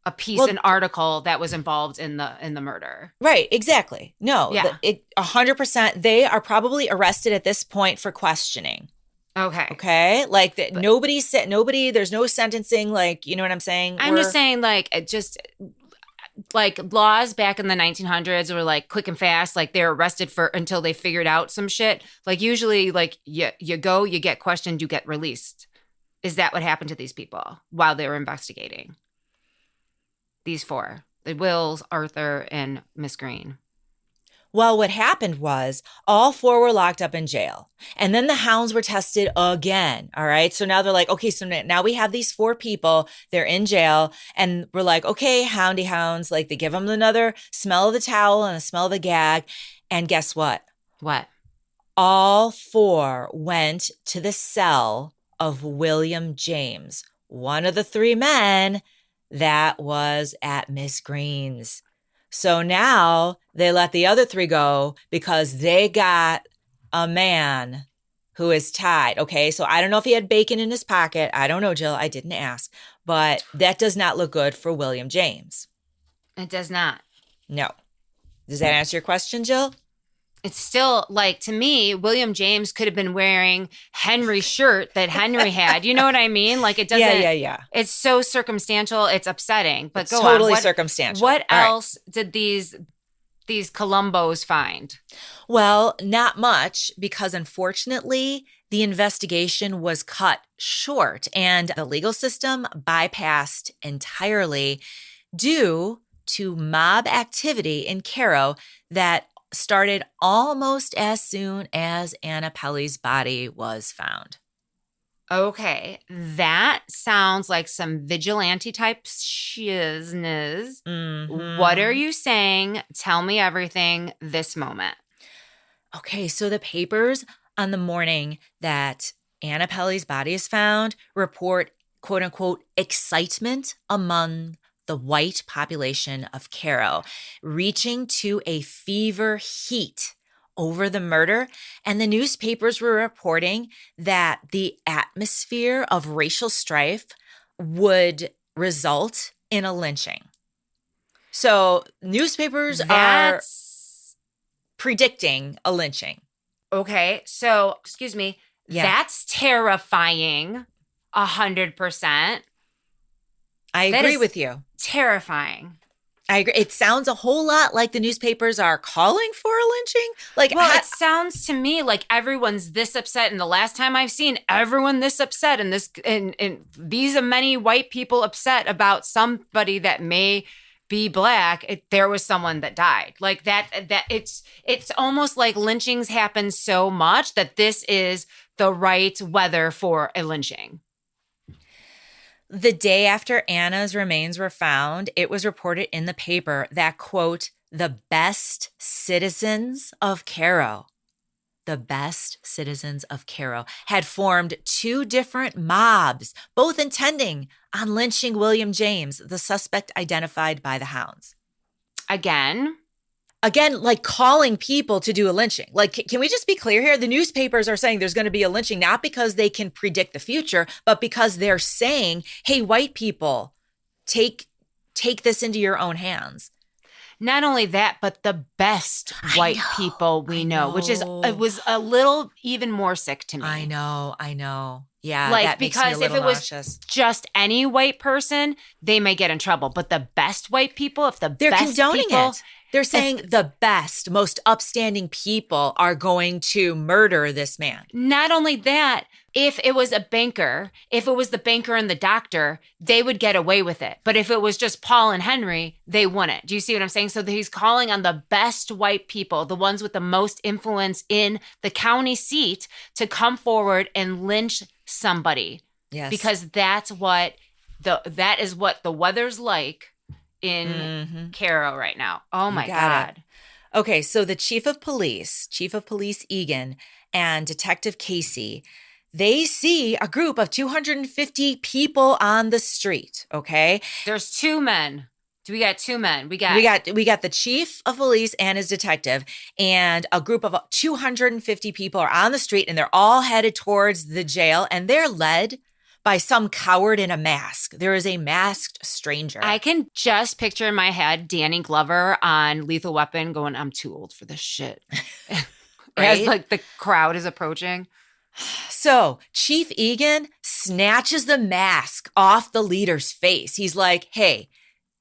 a piece, an article that was involved in the murder? Right, exactly. No, yeah. 100%. They are probably arrested at this point for questioning. Okay. Like nobody said, there's no sentencing. Like, you know what I'm saying? I'm just saying, like, it just like laws back in the 1900s were like quick and fast. Like they're arrested until they figured out some shit. Like usually, like you go, you get questioned, you get released. Is that what happened to these people while they were investigating? These 4, the Wills, Arthur, and Miss Green. Well, what happened was all 4 were locked up in jail. And then the hounds were tested again. All right. So now they're like, okay, so now we have these 4 people. They're in jail. And we're like, okay, houndy hounds. Like they give them another smell of the towel and a smell of the gag. And guess what? What? All 4 went to the cell of William James, one of the 3 men that was at Miss Green's. So now they let the other 3 go because they got a man who is tied. Okay, so I don't know if he had bacon in his pocket. I don't know, Jill. I didn't ask. But that does not look good for William James. It does not. No. Does that answer your question, Jill? It's still like, to me, William James could have been wearing Henry's shirt that Henry had. You know what I mean? Like, it doesn't, Yeah. it's so circumstantial. It's upsetting, but It's go totally on. circumstantial. What All right. else did these Columbos find? Well, not much, because unfortunately, the investigation was cut short and the legal system bypassed entirely due to mob activity in Cairo that started almost as soon as Anna Pelly's body was found. Okay, that sounds like some vigilante type shizness. Mm-hmm. What are you saying? Tell me everything this moment. Okay, so the papers on the morning that Anna Pelly's body is found report, quote unquote, excitement among the white population of Cairo, reaching to a fever heat over the murder. And the newspapers were reporting that the atmosphere of racial strife would result in a lynching. So newspapers are predicting a lynching. Okay, so, excuse me, that's terrifying, 100%. I agree with you. Terrifying. I agree. It sounds a whole lot like the newspapers are calling for a lynching. Well, it sounds to me like everyone's this upset, and the last time I've seen everyone this upset, and these are many white people upset about somebody that may be black, there was someone that died. Like that it's almost like lynchings happen so much that this is the right weather for a lynching. The day after Anna's remains were found, it was reported in the paper that, quote, the best citizens of Cairo had formed two different mobs, both intending on lynching William James, the suspect identified by the hounds. Again, like calling people to do a lynching. Like, can we just be clear here? The newspapers are saying there's going to be a lynching, not because they can predict the future, but because they're saying, hey, white people, take this into your own hands. Not only that, but the best white people we know, which is, it was a little even more sick to me. I know. Yeah, like, that makes me a little nauseous. If it was just any white person, they may get in trouble. But the best white people, they're condoning it. They're saying the best, most upstanding people are going to murder this man. Not only that, if it was a banker, if it was the banker and the doctor, they would get away with it. But if it was just Paul and Henry, they wouldn't. Do you see what I'm saying? So he's calling on the best white people, the ones with the most influence in the county seat, to come forward and lynch somebody. Yes. Because that is what the weather's like in Cairo right now. Oh my God. Okay, so the Chief of Police Egan, and Detective Casey, they see a group of 250 people on the street, okay? There's two men. We got two men. We got the Chief of Police and his detective, and a group of 250 people are on the street, and they're all headed towards the jail, and they're led by some coward in a mask. There is a masked stranger. I can just picture in my head Danny Glover on Lethal Weapon going, I'm too old for this shit. Right? As like the crowd is approaching. So Chief Egan snatches the mask off the leader's face. He's like, hey,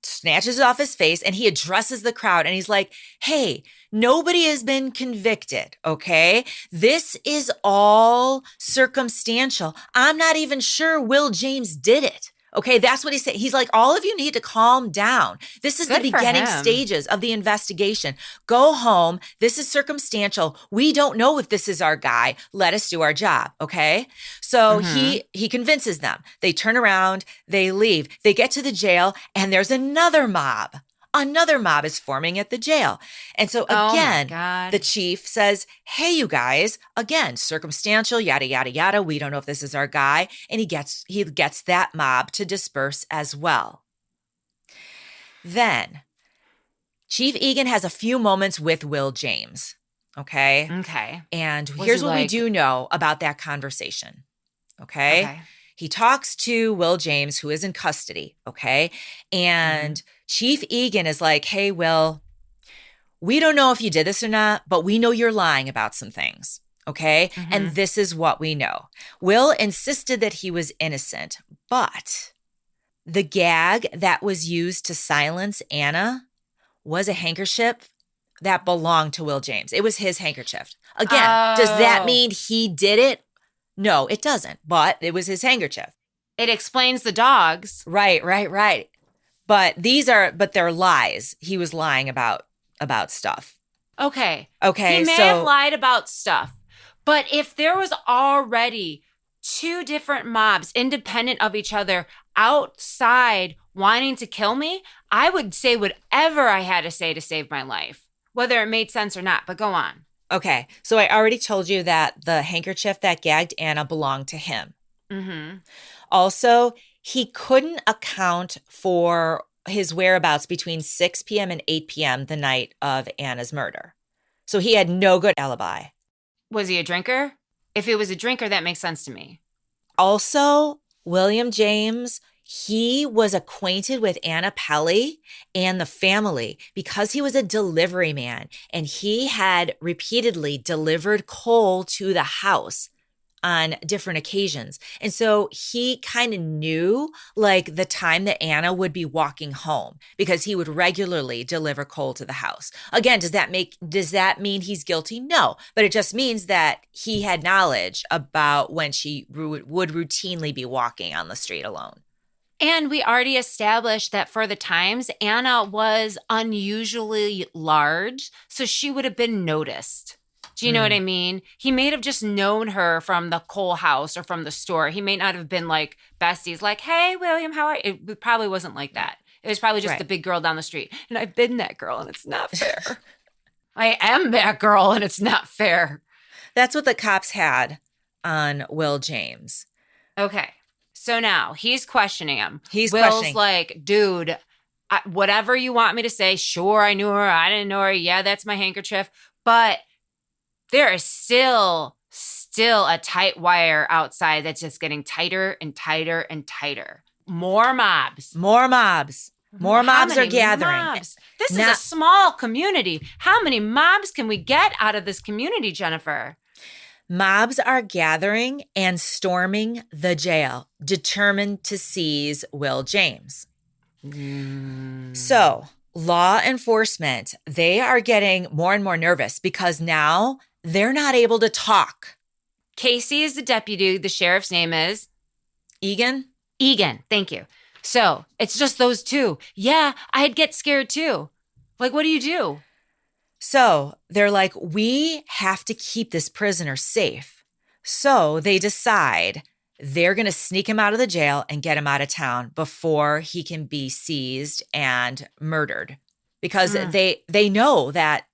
snatches it off his face, and he addresses the crowd, and he's like, hey, nobody has been convicted, okay? This is all circumstantial. I'm not even sure Will James did it. Okay, that's what he said. He's like, all of you need to calm down. This is the beginning stages of the investigation. Go home. This is circumstantial. We don't know if this is our guy. Let us do our job, okay? So he convinces them. They turn around, they leave. They get to the jail, and there's another mob. Another mob is forming at the jail. And so again, the chief says, hey, you guys, again, circumstantial, yada, yada, yada. We don't know if this is our guy. And he gets that mob to disperse as well. Then Chief Egan has a few moments with Will James. Okay. And here's what we do know about that conversation. Okay. He talks to Will James, who is in custody. Okay. And Chief Egan is like, hey, Will, we don't know if you did this or not, but we know you're lying about some things. Okay. Mm-hmm. And this is what we know. Will insisted that he was innocent, but the gag that was used to silence Anna was a handkerchief that belonged to Will James. It was his handkerchief. Again, does that mean he did it? No, it doesn't, but it was his handkerchief. It explains the dogs. Right. But they're lies. He was lying about stuff. Okay. He may have lied about stuff. But if there was already two different mobs independent of each other outside wanting to kill me, I would say whatever I had to say to save my life, whether it made sense or not. But go on. Okay. So I already told you that the handkerchief that gagged Anna belonged to him. Mm-hmm. Also, he couldn't account for his whereabouts between 6 p.m. and 8 p.m. the night of Anna's murder. So he had no good alibi. Was he a drinker? If he was a drinker, that makes sense to me. Also, William James, he was acquainted with Anna Pelly and the family because he was a delivery man and he had repeatedly delivered coal to the house on different occasions. And so he kind of knew like the time that Anna would be walking home because he would regularly deliver coal to the house. Again, does that mean he's guilty? No, but it just means that he had knowledge about when she would routinely be walking on the street alone. And we already established that for the times, Anna was unusually large, so she would have been noticed. Do you know what I mean? He may have just known her from the coal house or from the store. He may not have been like besties, like, hey, William, how are you? It probably wasn't like that. It was probably just the big girl down the street. And I've been that girl, and it's not fair. I am that girl, and it's not fair. That's what the cops had on Will James. Okay. So now he's questioning him. Will's like, dude, whatever you want me to say, sure, I knew her. I didn't know her. Yeah, that's my handkerchief. But there is still a tight wire outside that's just getting tighter and tighter and tighter. More mobs. More mobs are gathering. Mobs? This is a small community. How many mobs can we get out of this community, Jennifer? Mobs are gathering and storming the jail, determined to seize Will James. So, law enforcement, they are getting more and more nervous because now they're not able to talk. Casey is the deputy. The sheriff's name is? Egan, thank you. So, it's just those two. Yeah, I'd get scared too. Like, what do you do? So they're like, we have to keep this prisoner safe. So they decide they're going to sneak him out of the jail and get him out of town before he can be seized and murdered. Because they know that,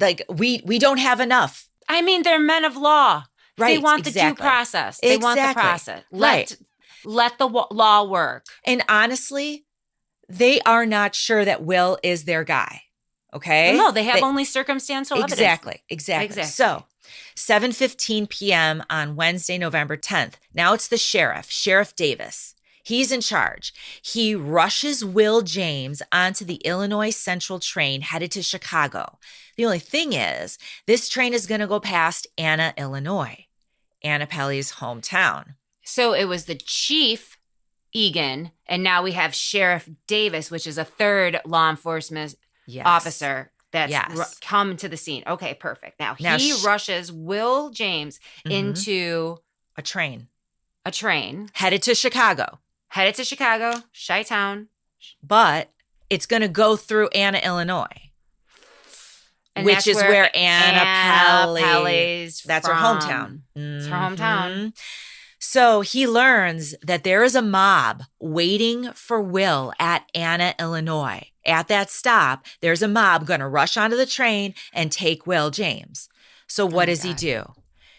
like, we don't have enough. I mean, they're men of law. Right, they want the due process. They want the process. Let the law work. And honestly, they are not sure that Will is their guy. Okay. No, they have only circumstantial evidence. Exactly. So 7:15 p.m. on Wednesday, November 10th. Now it's the Sheriff Davis. He's in charge. He rushes Will James onto the Illinois Central train headed to Chicago. The only thing is, this train is going to go past Anna, Illinois, Anna Pelly's hometown. So it was the chief, Egan, and now we have Sheriff Davis, which is a third law enforcement officer that's come to the scene. Okay, perfect. Now he rushes Will James into a train headed to Chicago, Chi-town. But it's going to go through Anna, Illinois, which is where Anna Pelly's that's her hometown. It's her hometown. So he learns that there is a mob waiting for Will at Anna, Illinois. At that stop, there's a mob going to rush onto the train and take Will James. So what does he do?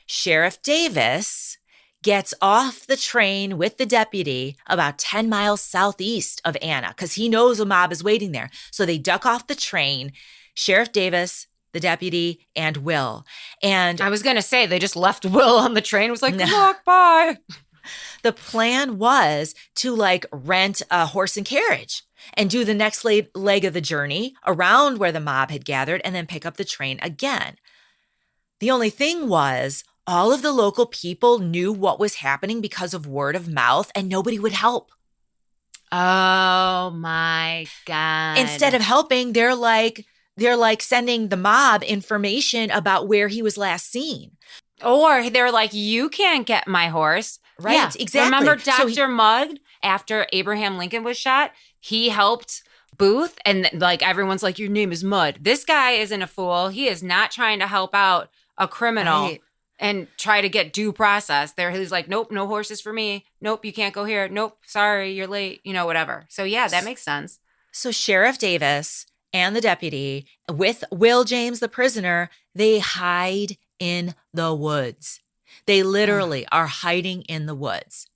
Sheriff Davis gets off the train with the deputy about 10 miles southeast of Anna because he knows a mob is waiting there. So they duck off the train, Sheriff Davis, the deputy, and Will. And I was going to say, they just left Will on the train. It was like, good luck, bye. The plan was to like rent a horse and carriage and do the next leg of the journey around where the mob had gathered and then pick up the train again. The only thing was, all of the local people knew what was happening because of word of mouth, and nobody would help. Oh my God. Instead of helping, they're like sending the mob information about where he was last seen. Or they're like, you can't get my horse. Right, yeah, exactly. Remember Dr. Mudd, after Abraham Lincoln was shot, he helped Booth, and like everyone's like, your name is Mudd. This guy isn't a fool. He is not trying to help out a criminal and try to get due process. He's like, nope, no horses for me. Nope, you can't go here. Nope, sorry, you're late. Whatever. So yeah, that makes sense. So Sheriff Davis and the deputy with Will James, the prisoner, they hide in the woods. They literally are hiding in the woods.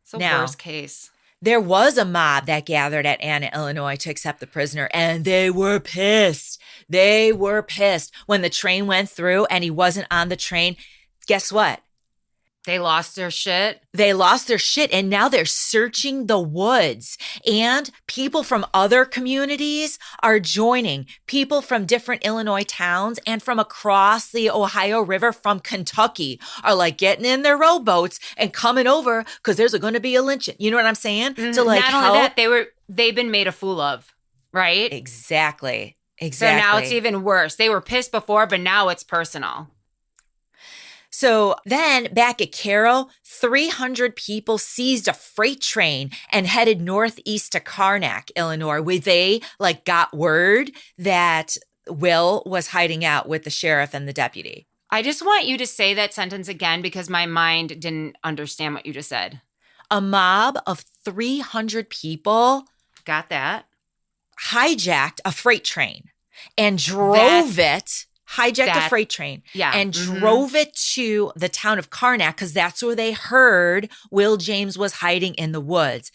It's the worst case. There was a mob that gathered at Anna, Illinois to accept the prisoner, and they were pissed. They were pissed. When the train went through and he wasn't on the train, guess what? They lost their shit. They lost their shit, and now they're searching the woods. And people from other communities are joining. People from different Illinois towns and from across the Ohio River from Kentucky are like getting in their rowboats and coming over because there's going to be a lynching. You know what I'm saying? To like not only that, they've been made a fool of, right? Exactly. So now it's even worse. They were pissed before, but now it's personal. So then back at Cairo, 300 people seized a freight train and headed northeast to Karnak, Illinois, where they got word that Will was hiding out with the sheriff and the deputy. I just want you to say that sentence again because my mind didn't understand what you just said. A mob of 300 people. Got that. Hijacked a freight train and drove it. Hijacked a freight train and drove it to the town of Karnak because that's where they heard Will James was hiding in the woods.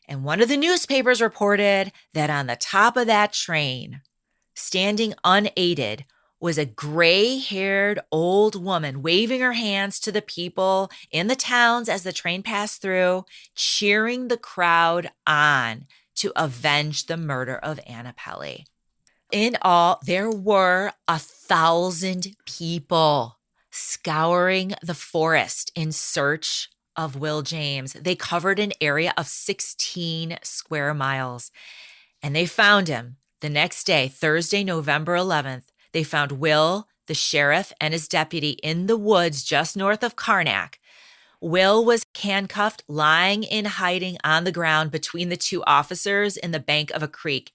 And one of the newspapers reported that on the top of that train, standing unaided, was a gray-haired old woman waving her hands to the people in the towns as the train passed through, cheering the crowd on to avenge the murder of Anna Pelly. In all, there were 1,000 people scouring the forest in search of Will James. They covered an area of 16 square miles, and they found him the next day, Thursday, November 11th. They found Will, the sheriff, and his deputy in the woods just north of Karnak. Will was handcuffed, lying in hiding on the ground between the two officers in the bank of a creek.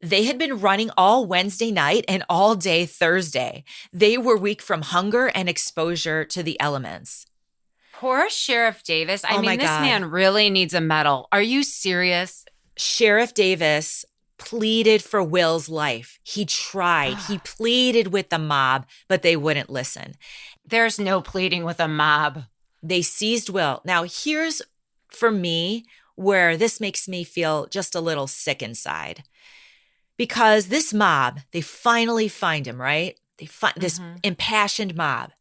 They had been running all Wednesday night and all day Thursday. They were weak from hunger and exposure to the elements. Poor Sheriff Davis. I mean, this man really needs a medal. Are you serious? Sheriff Davis pleaded for Will's life. He tried. He pleaded with the mob, but they wouldn't listen. There's no pleading with a mob. They seized Will. Now, here's, for me, where this makes me feel just a little sick inside. Because this mob, they finally find him, right? They find this impassioned mob.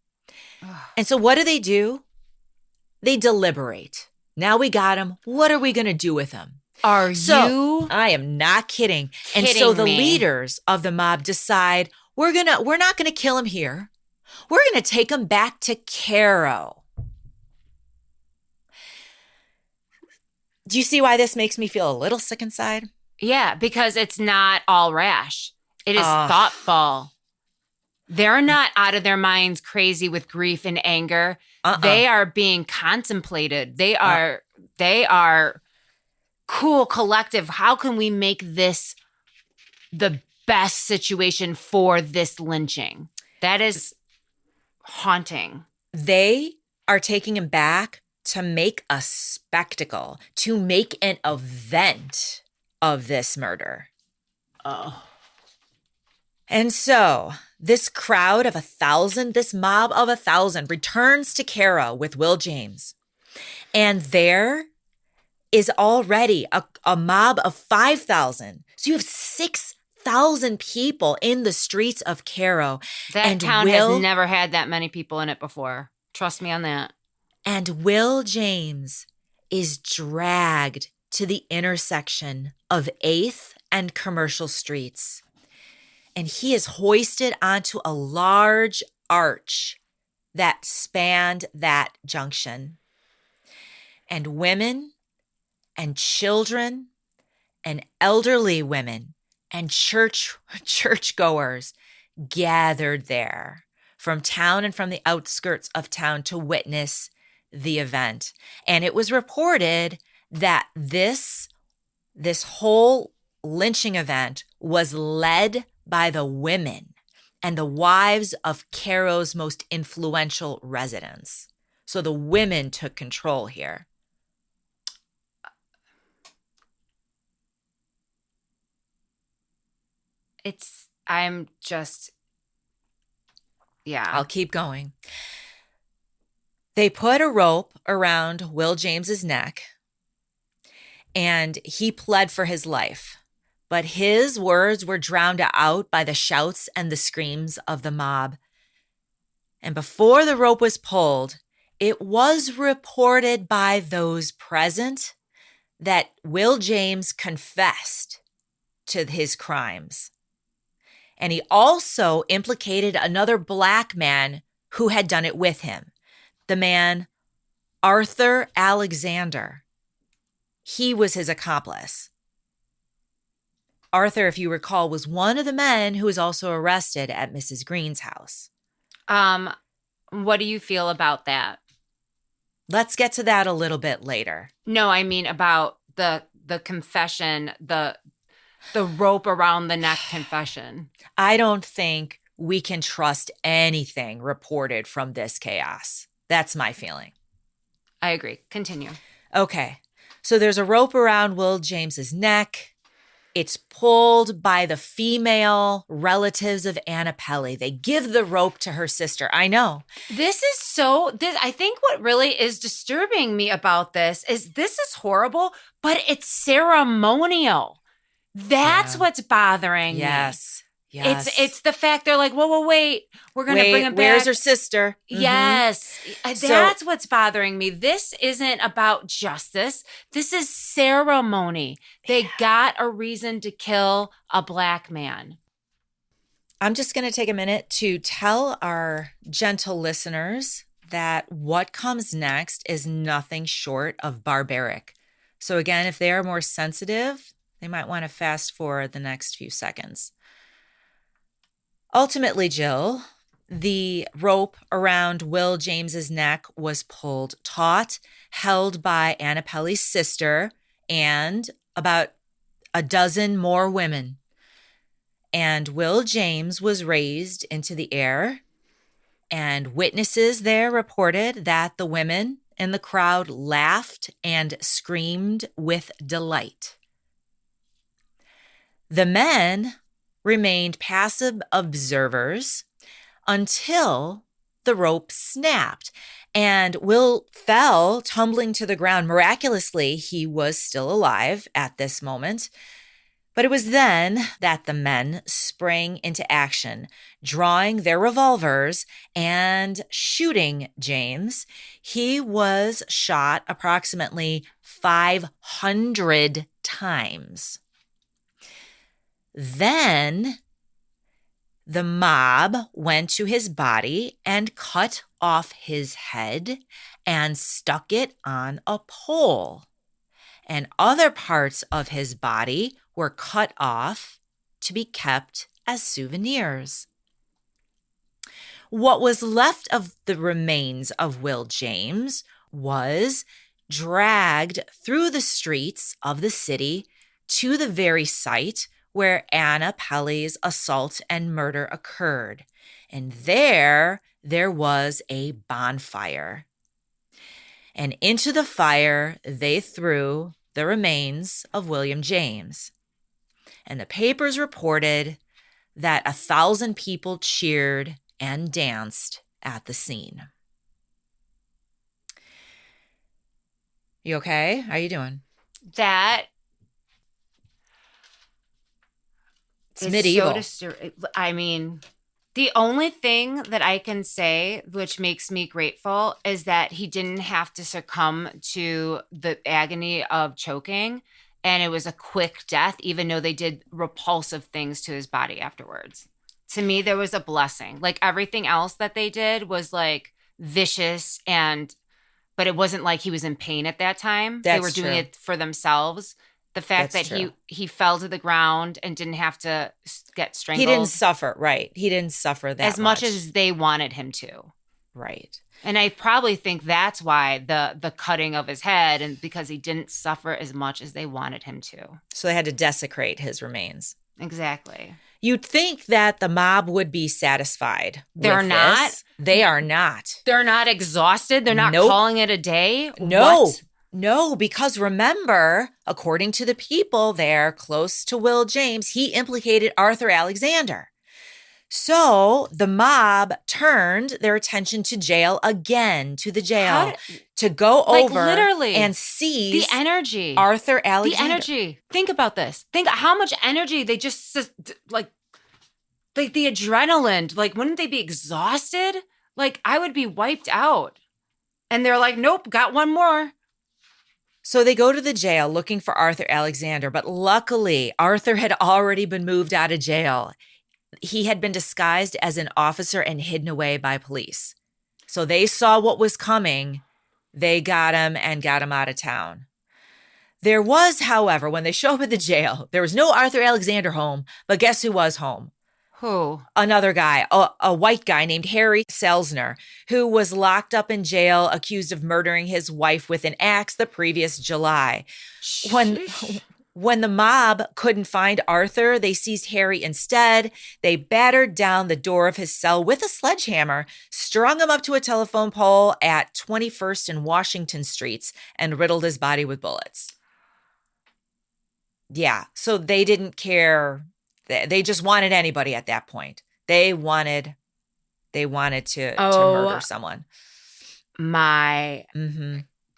And so what do? They deliberate. Now we got him. What are we going to do with him? You? I am not kidding. And so the leaders of the mob decide we're not going to kill him here. We're going to take him back to Cairo. Do you see why this makes me feel a little sick inside? Yeah, because it's not all rash. It is thoughtful. They're not out of their minds crazy with grief and anger. They are being contemplated. They are cool, collective. How can we make this the best situation for this lynching? That is haunting. They are taking him back to make a spectacle, to make an event of this murder. And so this crowd of 1,000, this mob of 1,000 returns to Cairo with Will James. And there is already a mob of 5,000. So you have 6,000 people in the streets of Cairo. That town has never had that many people in it before. Trust me on that. And Will James is dragged to the intersection of 8th and Commercial Streets. And he is hoisted onto a large arch that spanned that junction. And women and children and elderly women and churchgoers gathered there from town and from the outskirts of town to witness the event. And it was reported that this whole lynching event was led by the women and the wives of Cairo's most influential residents. So the women took control here. I'll keep going. They put a rope around Will James's neck, and he pled for his life. But his words were drowned out by the shouts and the screams of the mob. And before the rope was pulled, it was reported by those present that Will James confessed to his crimes. And he also implicated another black man who had done it with him, the man Arthur Alexander. He was his accomplice. Arthur, if you recall, was one of the men who was also arrested at Mrs. Green's house. What do you feel about that? Let's get to that a little bit later. No, I mean about the confession, the rope around the neck confession. I don't think we can trust anything reported from this chaos. That's my feeling. I agree. Continue. Okay. So there's a rope around Will James's neck. It's pulled by the female relatives of Anna Pelly. They give the rope to her sister. I know. I think what really is disturbing me about this is horrible, but it's ceremonial. That's what's bothering me. Yes. It's the fact they're like, whoa, wait, we're going to bring him back. Where's her sister? Yes. That's what's bothering me. This isn't about justice. This is ceremony. They got a reason to kill a black man. I'm just going to take a minute to tell our gentle listeners that what comes next is nothing short of barbaric. So again, if they are more sensitive, they might want to fast forward the next few seconds. Ultimately, Jill, the rope around Will James's neck was pulled taut, held by Anna Pelly's sister and about a dozen more women. And Will James was raised into the air, and witnesses there reported that the women in the crowd laughed and screamed with delight. The men remained passive observers until the rope snapped and Will fell tumbling to the ground. Miraculously, he was still alive at this moment. But it was then that the men sprang into action, drawing their revolvers and shooting James. He was shot approximately 500 times. Then the mob went to his body and cut off his head and stuck it on a pole. And other parts of his body were cut off to be kept as souvenirs. What was left of the remains of Will James was dragged through the streets of the city to the very site where Anna Pelly's assault and murder occurred. And there was a bonfire. And into the fire, they threw the remains of William James. And the papers reported that 1,000 people cheered and danced at the scene. You okay? How are you doing? It's medieval. I mean, The only thing that I can say, which makes me grateful, is that he didn't have to succumb to the agony of choking. And it was a quick death, even though they did repulsive things to his body afterwards. To me, there was a blessing. Like everything else that they did was like vicious but it wasn't like he was in pain at that time. They were doing it for themselves. The fact that he fell to the ground and didn't have to get strangled. He didn't suffer, right? He didn't suffer that as much as they wanted him to. Right. And I probably think that's why the cutting of his head, and because he didn't suffer as much as they wanted him to. So they had to desecrate his remains. Exactly. You'd think that the mob would be satisfied. They're not. They are not. They're not exhausted. They're not calling it a day. No. What? No, because remember, according to the people there close to Will James, he implicated Arthur Alexander. So the mob turned their attention to jail again, to the jail, to go over literally and seize the energy. Arthur Alexander. The energy. Think about this. Think how much energy they just, like the adrenaline. Like, wouldn't they be exhausted? Like, I would be wiped out. And they're like, nope, got one more. So they go to the jail looking for Arthur Alexander, but luckily Arthur had already been moved out of jail. He had been disguised as an officer and hidden away by police. So they saw what was coming. They got him and got him out of town. There was, however, when they show up at the jail, there was no Arthur Alexander home, but guess who was home? Who? Another guy, a white guy named Harry Selzner, who was locked up in jail accused of murdering his wife with an axe the previous July. When the mob couldn't find Arthur, they seized Harry instead. They battered down the door of his cell with a sledgehammer, strung him up to a telephone pole at 21st and Washington Streets, and riddled his body with bullets. Yeah, so they didn't care. They just wanted anybody at that point. They wanted to murder someone. My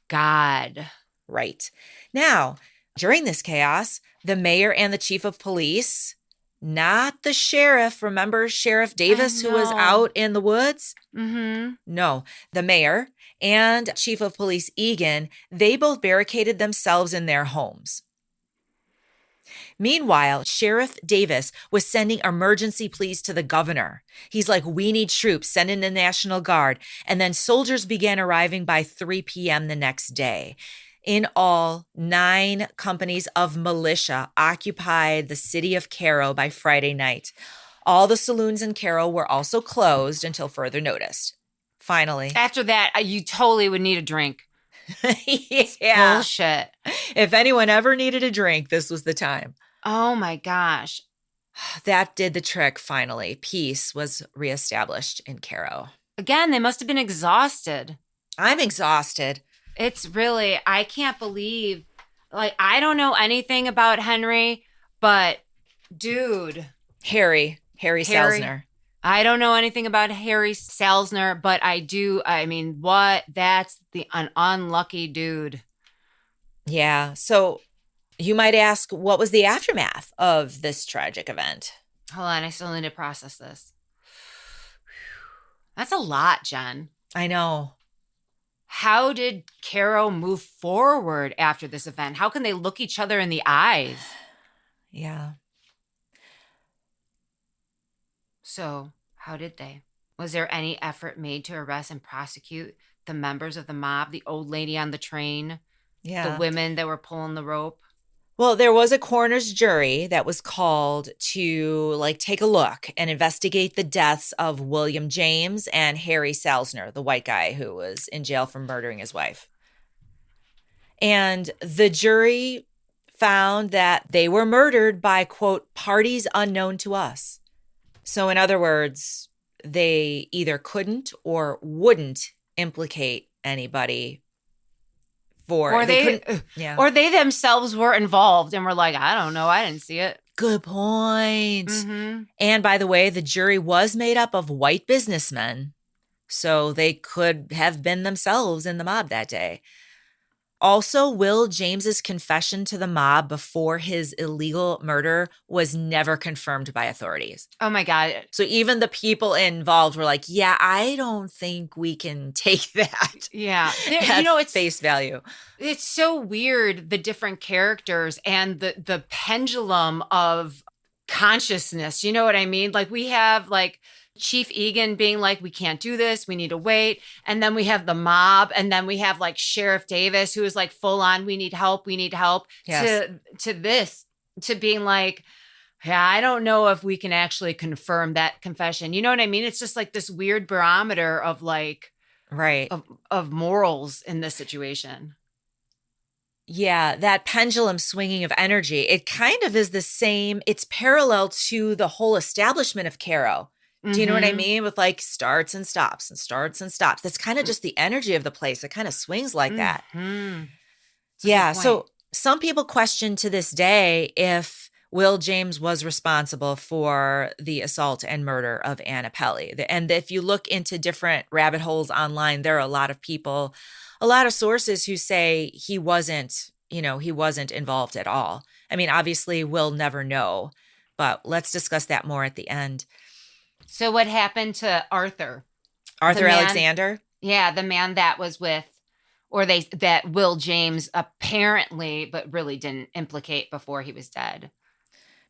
God. Right. Now, during this chaos, the mayor and the chief of police, not the sheriff, remember Sheriff Davis who was out in the woods? Mm-hmm. No, the mayor and chief of police Egan, they both barricaded themselves in their homes. Meanwhile, Sheriff Davis was sending emergency pleas to the governor. He's like, we need troops, send in the National Guard. And then soldiers began arriving by 3 p.m. the next day. In all, 9 companies of militia occupied the city of Cairo by Friday night. All the saloons in Cairo were also closed until further notice. Finally. After that, you totally would need a drink. Yeah. Bullshit. If anyone ever needed a drink, this was the time. Oh my gosh. That did the trick finally. Peace was reestablished in Cairo. Again, they must have been exhausted. I'm exhausted. It's really, I can't believe, like, I don't know anything about Henry, but dude. Harry Selzner. I don't know anything about Harry Selzner, but I mean, what? That's an unlucky dude. Yeah. So you might ask, what was the aftermath of this tragic event? Hold on. I still need to process this. That's a lot, Jen. I know. How did Cairo move forward after this event? How can they look each other in the eyes? Yeah. So, how did they? Was there any effort made to arrest and prosecute the members of the mob, the old lady on the train, the women that were pulling the rope? Well, there was a coroner's jury that was called to take a look and investigate the deaths of William James and Harry Selzner, the white guy who was in jail for murdering his wife. And the jury found that they were murdered by, quote, parties unknown to us. So in other words, they either couldn't or wouldn't implicate anybody or they themselves were involved and were like, I don't know, I didn't see it. Good point. Mm-hmm. And by the way, the jury was made up of white businessmen, so they could have been themselves in the mob that day. Also, Will James's confession to the mob before his illegal murder was never confirmed by authorities. Oh my God. So even the people involved were like, yeah, I don't think we can take that Yeah. at It's face value. It's so weird, the different characters and the pendulum of consciousness. You know what I mean? Like we have like Chief Egan being like, we can't do this. We need to wait. And then we have the mob. And then we have like Sheriff Davis, who is like full on, we need help. We need help. Yes. To this, to being like, yeah, I don't know if we can actually confirm that confession. You know what I mean? It's just like this weird barometer of like, Right. of morals in this situation. Yeah, that pendulum swinging of energy, it kind of is the same. It's parallel to the whole establishment of Cairo. Do you know what I mean? With like starts and stops and starts and stops. That's kind of just the energy of the place. It kind of swings like that. Yeah. So some people question to this day if Will James was responsible for the assault and murder of Anna Pelly. And if you look into different rabbit holes online, there are a lot of people, a lot of sources who say he wasn't involved at all. I mean, obviously we'll never know, but let's discuss that more at the end. So what happened to Arthur? Arthur Alexander? Yeah, the man that was with, that Will James apparently, but really didn't implicate before he was dead.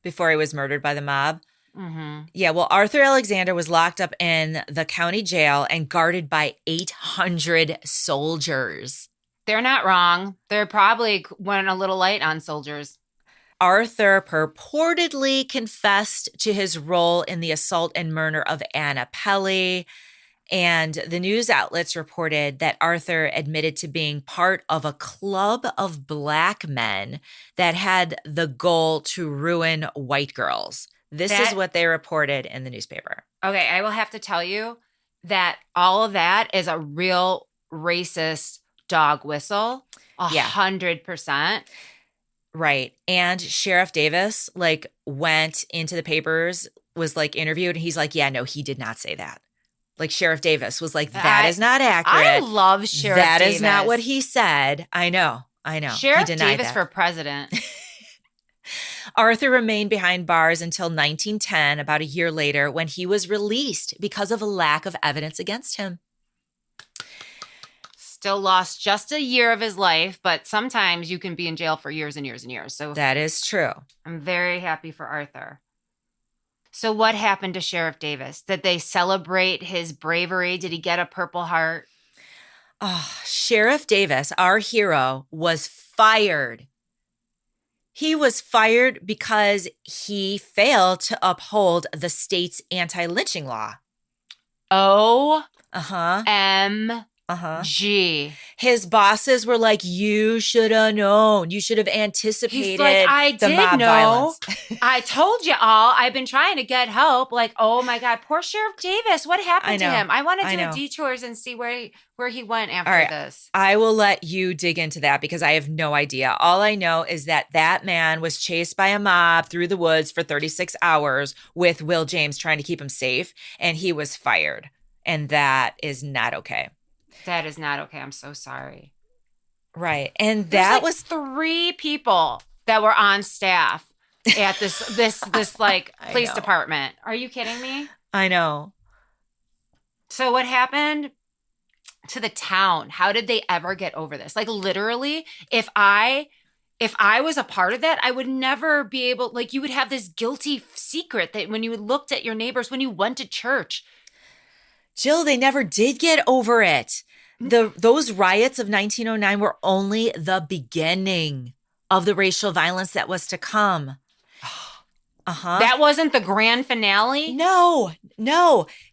Before he was murdered by the mob? Mm-hmm. Yeah, well, Arthur Alexander was locked up in the county jail and guarded by 800 soldiers. They're not wrong. They're probably went a little light on soldiers. Arthur purportedly confessed to his role in the assault and murder of Anna Pelly, and the news outlets reported that Arthur admitted to being part of a club of black men that had the goal to ruin white girls. This is what they reported in the newspaper. Okay, I will have to tell you that all of that is a real racist dog whistle. 100%. Right. And Sheriff Davis went into the papers, was interviewed, and he's like, yeah, no, he did not say that. Sheriff Davis was like, that is not accurate. I love Sheriff Davis. That is not what he said. I know. Sheriff Davis for president. Arthur remained behind bars until 1910, about a year later, when he was released because of a lack of evidence against him. Still lost just a year of his life, but sometimes you can be in jail for years and years and years. So that is true. I'm very happy for Arthur. So what happened to Sheriff Davis? Did they celebrate his bravery? Did he get a Purple Heart? Oh, Sheriff Davis, our hero, was fired. He was fired because he failed to uphold the state's anti-lynching law. G. His bosses were like, you should have known. You should have anticipated. He's like, I did mob know. Violence. I told you all. I've been trying to get help. Oh my God, poor Sheriff Davis. What happened to him? I want to do the detours and see where he went after this. I will let you dig into that because I have no idea. All I know is that man was chased by a mob through the woods for 36 hours with Will James trying to keep him safe, and he was fired. And that is not okay. That is not okay. I'm so sorry. Right. And that was 3 people that were on staff at this police department. Are you kidding me? I know. So what happened to the town? How did they ever get over this? Literally, if I was a part of that, I would never be able, you would have this guilty secret that when you looked at your neighbors, when you went to church. Jill, they never did get over it. Those riots of 1909 were only the beginning of the racial violence that was to come. That wasn't the grand finale? No.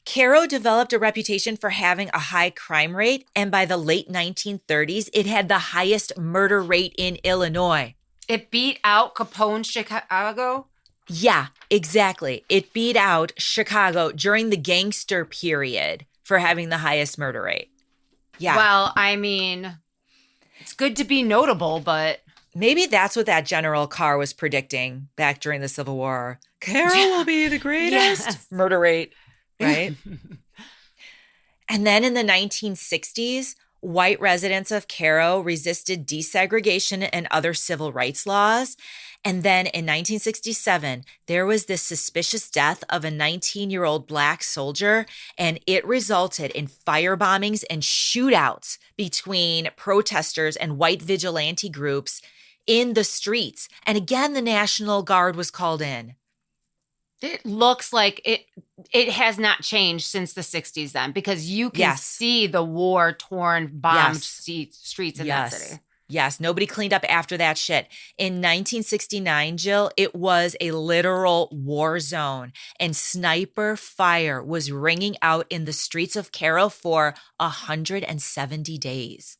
Cairo developed a reputation for having a high crime rate, and by the late 1930s, it had the highest murder rate in Illinois. It beat out Capone's Chicago? Yeah, exactly. It beat out Chicago during the gangster period for having the highest murder rate. Yeah. Well, I mean, it's good to be notable, but maybe that's what that General Carr was predicting back during the Civil War. Cairo will be the greatest murder rate, right? And then in the 1960s, white residents of Cairo resisted desegregation and other civil rights laws. And then in 1967, there was this suspicious death of a 19-year-old Black soldier, and it resulted in firebombings and shootouts between protesters and white vigilante groups in the streets. And again, the National Guard was called in. It looks like it has not changed since the 60s then, because you can see the war-torn, bombed streets in that city. Yes, nobody cleaned up after that shit. In 1969, Jill, it was a literal war zone, and sniper fire was ringing out in the streets of Cairo for 170 days.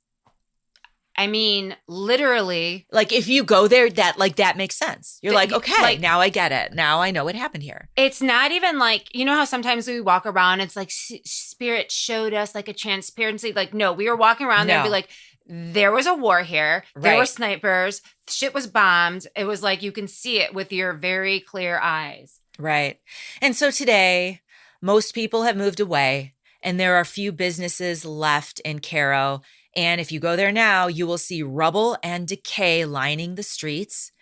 I mean, literally. Like, if you go there, that makes sense. You're like, okay, now I get it. Now I know what happened here. It's not even like, you know how sometimes we walk around, it's like spirit showed us like a transparency. Like, no, we were walking around there and be like, there was a war here. There were snipers. Shit was bombed. It was like you can see it with your very clear eyes. Right. And so today, most people have moved away, and there are few businesses left in Cairo. And if you go there now, you will see rubble and decay lining the streets.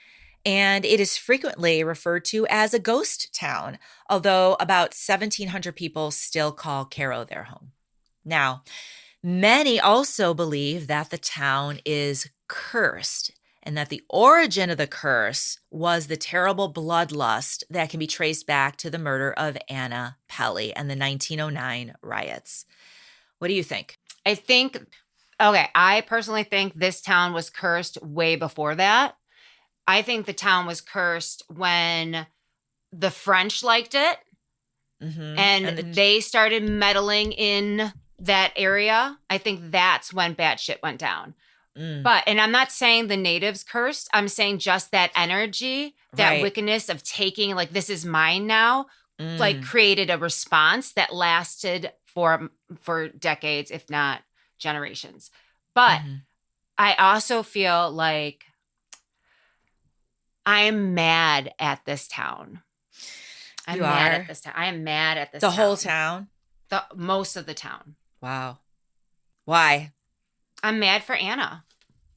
And it is frequently referred to as a ghost town, although about 1,700 people still call Cairo their home. Now, many also believe that the town is cursed, and that the origin of the curse was the terrible bloodlust that can be traced back to the murder of Anna Pelley and the 1909 riots. What do you think? I personally think this town was cursed way before that. I think the town was cursed when the French liked it, and they started meddling in that area. I think that's when bad shit went down. And I'm not saying the natives cursed. I'm saying just that energy, that wickedness of taking, like, this is mine now, like, created a response that lasted for decades, if not generations. But I also feel like I am mad at this town. I am mad at this town. The whole town? Most of the town. Wow. Why? I'm mad for Anna.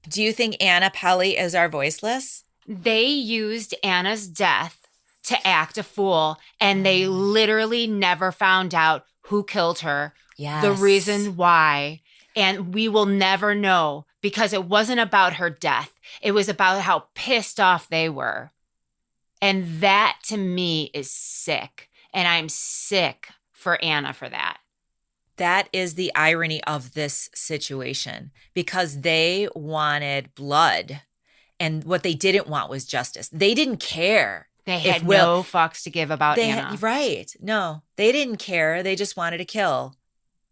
Do you think Anna Pelley is our voiceless? They used Anna's death to act a fool, and they literally never found out who killed her, the reason why. And we will never know, because it wasn't about her death. It was about how pissed off they were. And that, to me, is sick. And I'm sick for Anna for that. That is the irony of this situation, because they wanted blood, and what they didn't want was justice. They didn't care. They had no fucks to give about Anna. No, they didn't care. They just wanted to kill.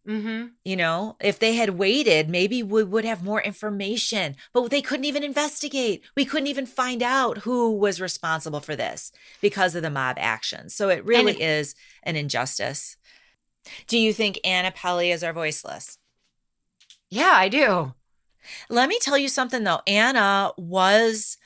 You know, if they had waited, maybe we would have more information, but they couldn't even investigate. We couldn't even find out who was responsible for this because of the mob action. So it really is an injustice. Do you think Anna Pelley is our voiceless? Yeah, I do. Let me tell you something, though. Anna was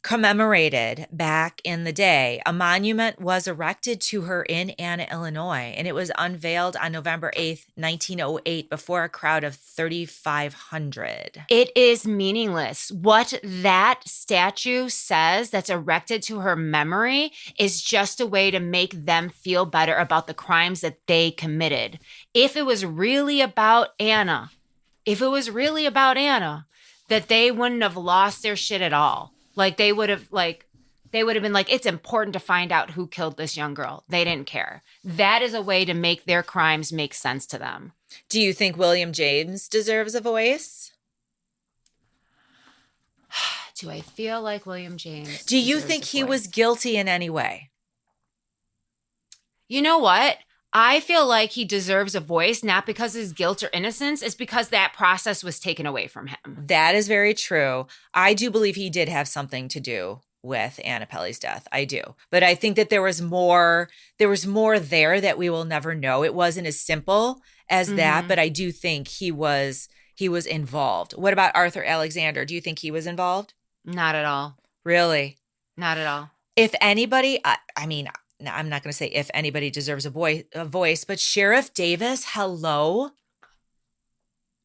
commemorated back in the day. A monument was erected to her in Anna, Illinois, and it was unveiled on November 8th, 1908, before a crowd of 3,500. It is meaningless. What that statue says that's erected to her memory is just a way to make them feel better about the crimes that they committed. If it was really about Anna, that they wouldn't have lost their shit at all. Like, they would have been like, it's important to find out who killed this young girl. They didn't care. That is a way to make their crimes make sense to them. Do you think William James deserves a voice? Do I feel like William James? Do you think he was guilty in any way? You know what? I feel like he deserves a voice, not because of his guilt or innocence. It's because that process was taken away from him. That is very true. I do believe he did have something to do with Anna Pelley's death. I do. But I think that there was more there that we will never know. It wasn't as simple as that, but I do think he was involved. What about Arthur Alexander? Do you think he was involved? Not at all. Really? Not at all. If anybody, I mean, I'm not going to say if anybody deserves a voice, but Sheriff Davis, hello?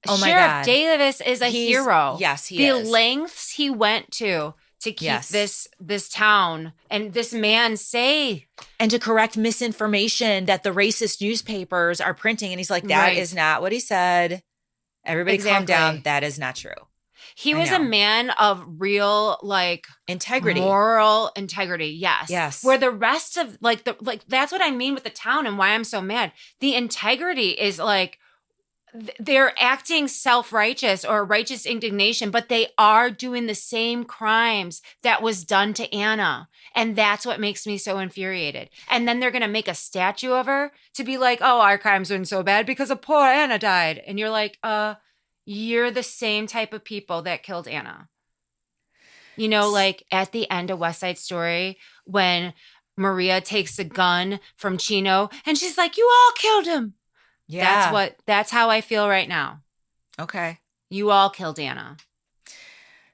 Oh my Sheriff God. Davis is a hero. Yes, he the is. lengths he went to keep Yes. this town and this man safe. And to correct misinformation that the racist newspapers are printing. And he's like, that Right. is not what he said. Everybody calm down. That is not true. He was a man of real, like, integrity, moral integrity. Yes. Yes. Where the rest of that's what I mean with the town and why I'm so mad. The integrity is like, they're acting self-righteous or righteous indignation, but they are doing the same crimes that was done to Anna. And that's what makes me so infuriated. And then they're going to make a statue of her to be like, oh, our crimes aren't so bad because a poor Anna died. And you're like, you're the same type of people that killed Anna. You know, like at the end of West Side Story, when Maria takes the gun from Chino and she's like, you all killed him. Yeah. That's how I feel right now. Okay. You all killed Anna.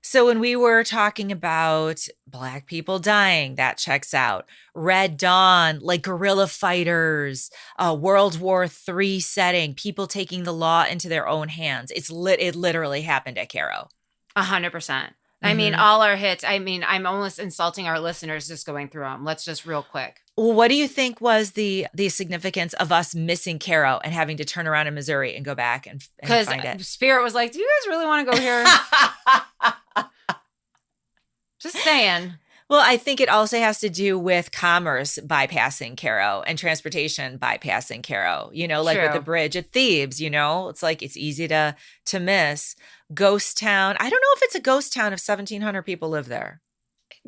So when we were talking about Black people dying, that checks out. Red Dawn, like guerrilla fighters, World War III setting, people taking the law into their own hands. It literally happened at Cairo. 100%. I mean, all our hits. I mean, I'm almost insulting our listeners just going through them. Let's just real quick. Well, what do you think was the significance of us missing Cairo and having to turn around in Missouri and go back and find it? Because Spirit was like, do you guys really want to go here? Just saying. Well, I think it also has to do with commerce bypassing Cairo and transportation bypassing Cairo, you know, like with the bridge at Thebes, you know, it's like it's easy to miss. Ghost town. I don't know if it's a ghost town if 1,700 people live there.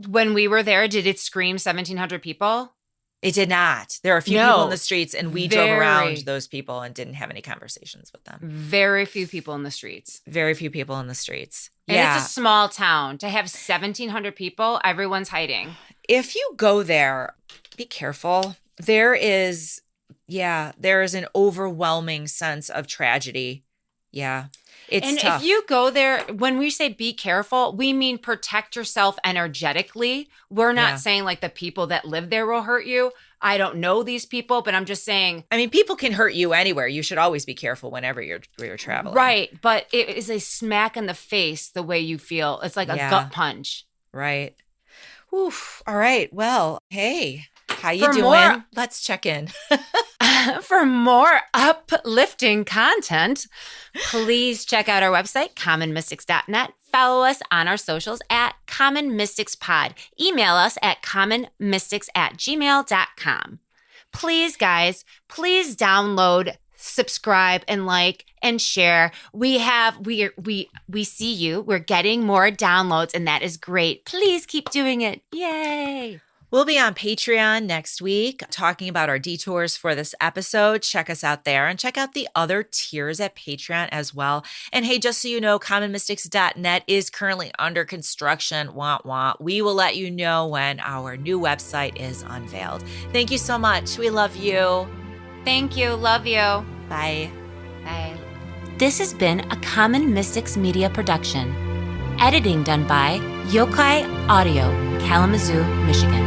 When we were there, did it scream 1,700 people? It did not. There are a few people in the streets, and we drove around those people and didn't have any conversations with them. Very few people in the streets. Very few people in the streets. And it's a small town. To have 1,700 people, everyone's hiding. If you go there, be careful. There is an overwhelming sense of tragedy. Yeah. It's tough. If you go there, when we say be careful, we mean protect yourself energetically. We're not saying like the people that live there will hurt you. I don't know these people, but I'm just saying. I mean, people can hurt you anywhere. You should always be careful whenever you're traveling. Right. But it is a smack in the face the way you feel. It's like a gut punch. Right. Oof. All right. Well, hey, how you doing? Let's check in. For more uplifting content, please check out our website, commonmystics.net. Follow us on our socials at Common Mystics Pod. Email us at commonmystics@gmail.com. Please, guys, please download, subscribe, and like and share. We see you. We're getting more downloads, and that is great. Please keep doing it. Yay. We'll be on Patreon next week talking about our detours for this episode. Check us out there and check out the other tiers at Patreon as well. And hey, just so you know, commonmystics.net is currently under construction. Wah, wah. We will let you know when our new website is unveiled. Thank you so much. We love you. Thank you. Love you. Bye. Bye. This has been a Common Mystics Media production. Editing done by Yokai Audio, Kalamazoo, Michigan.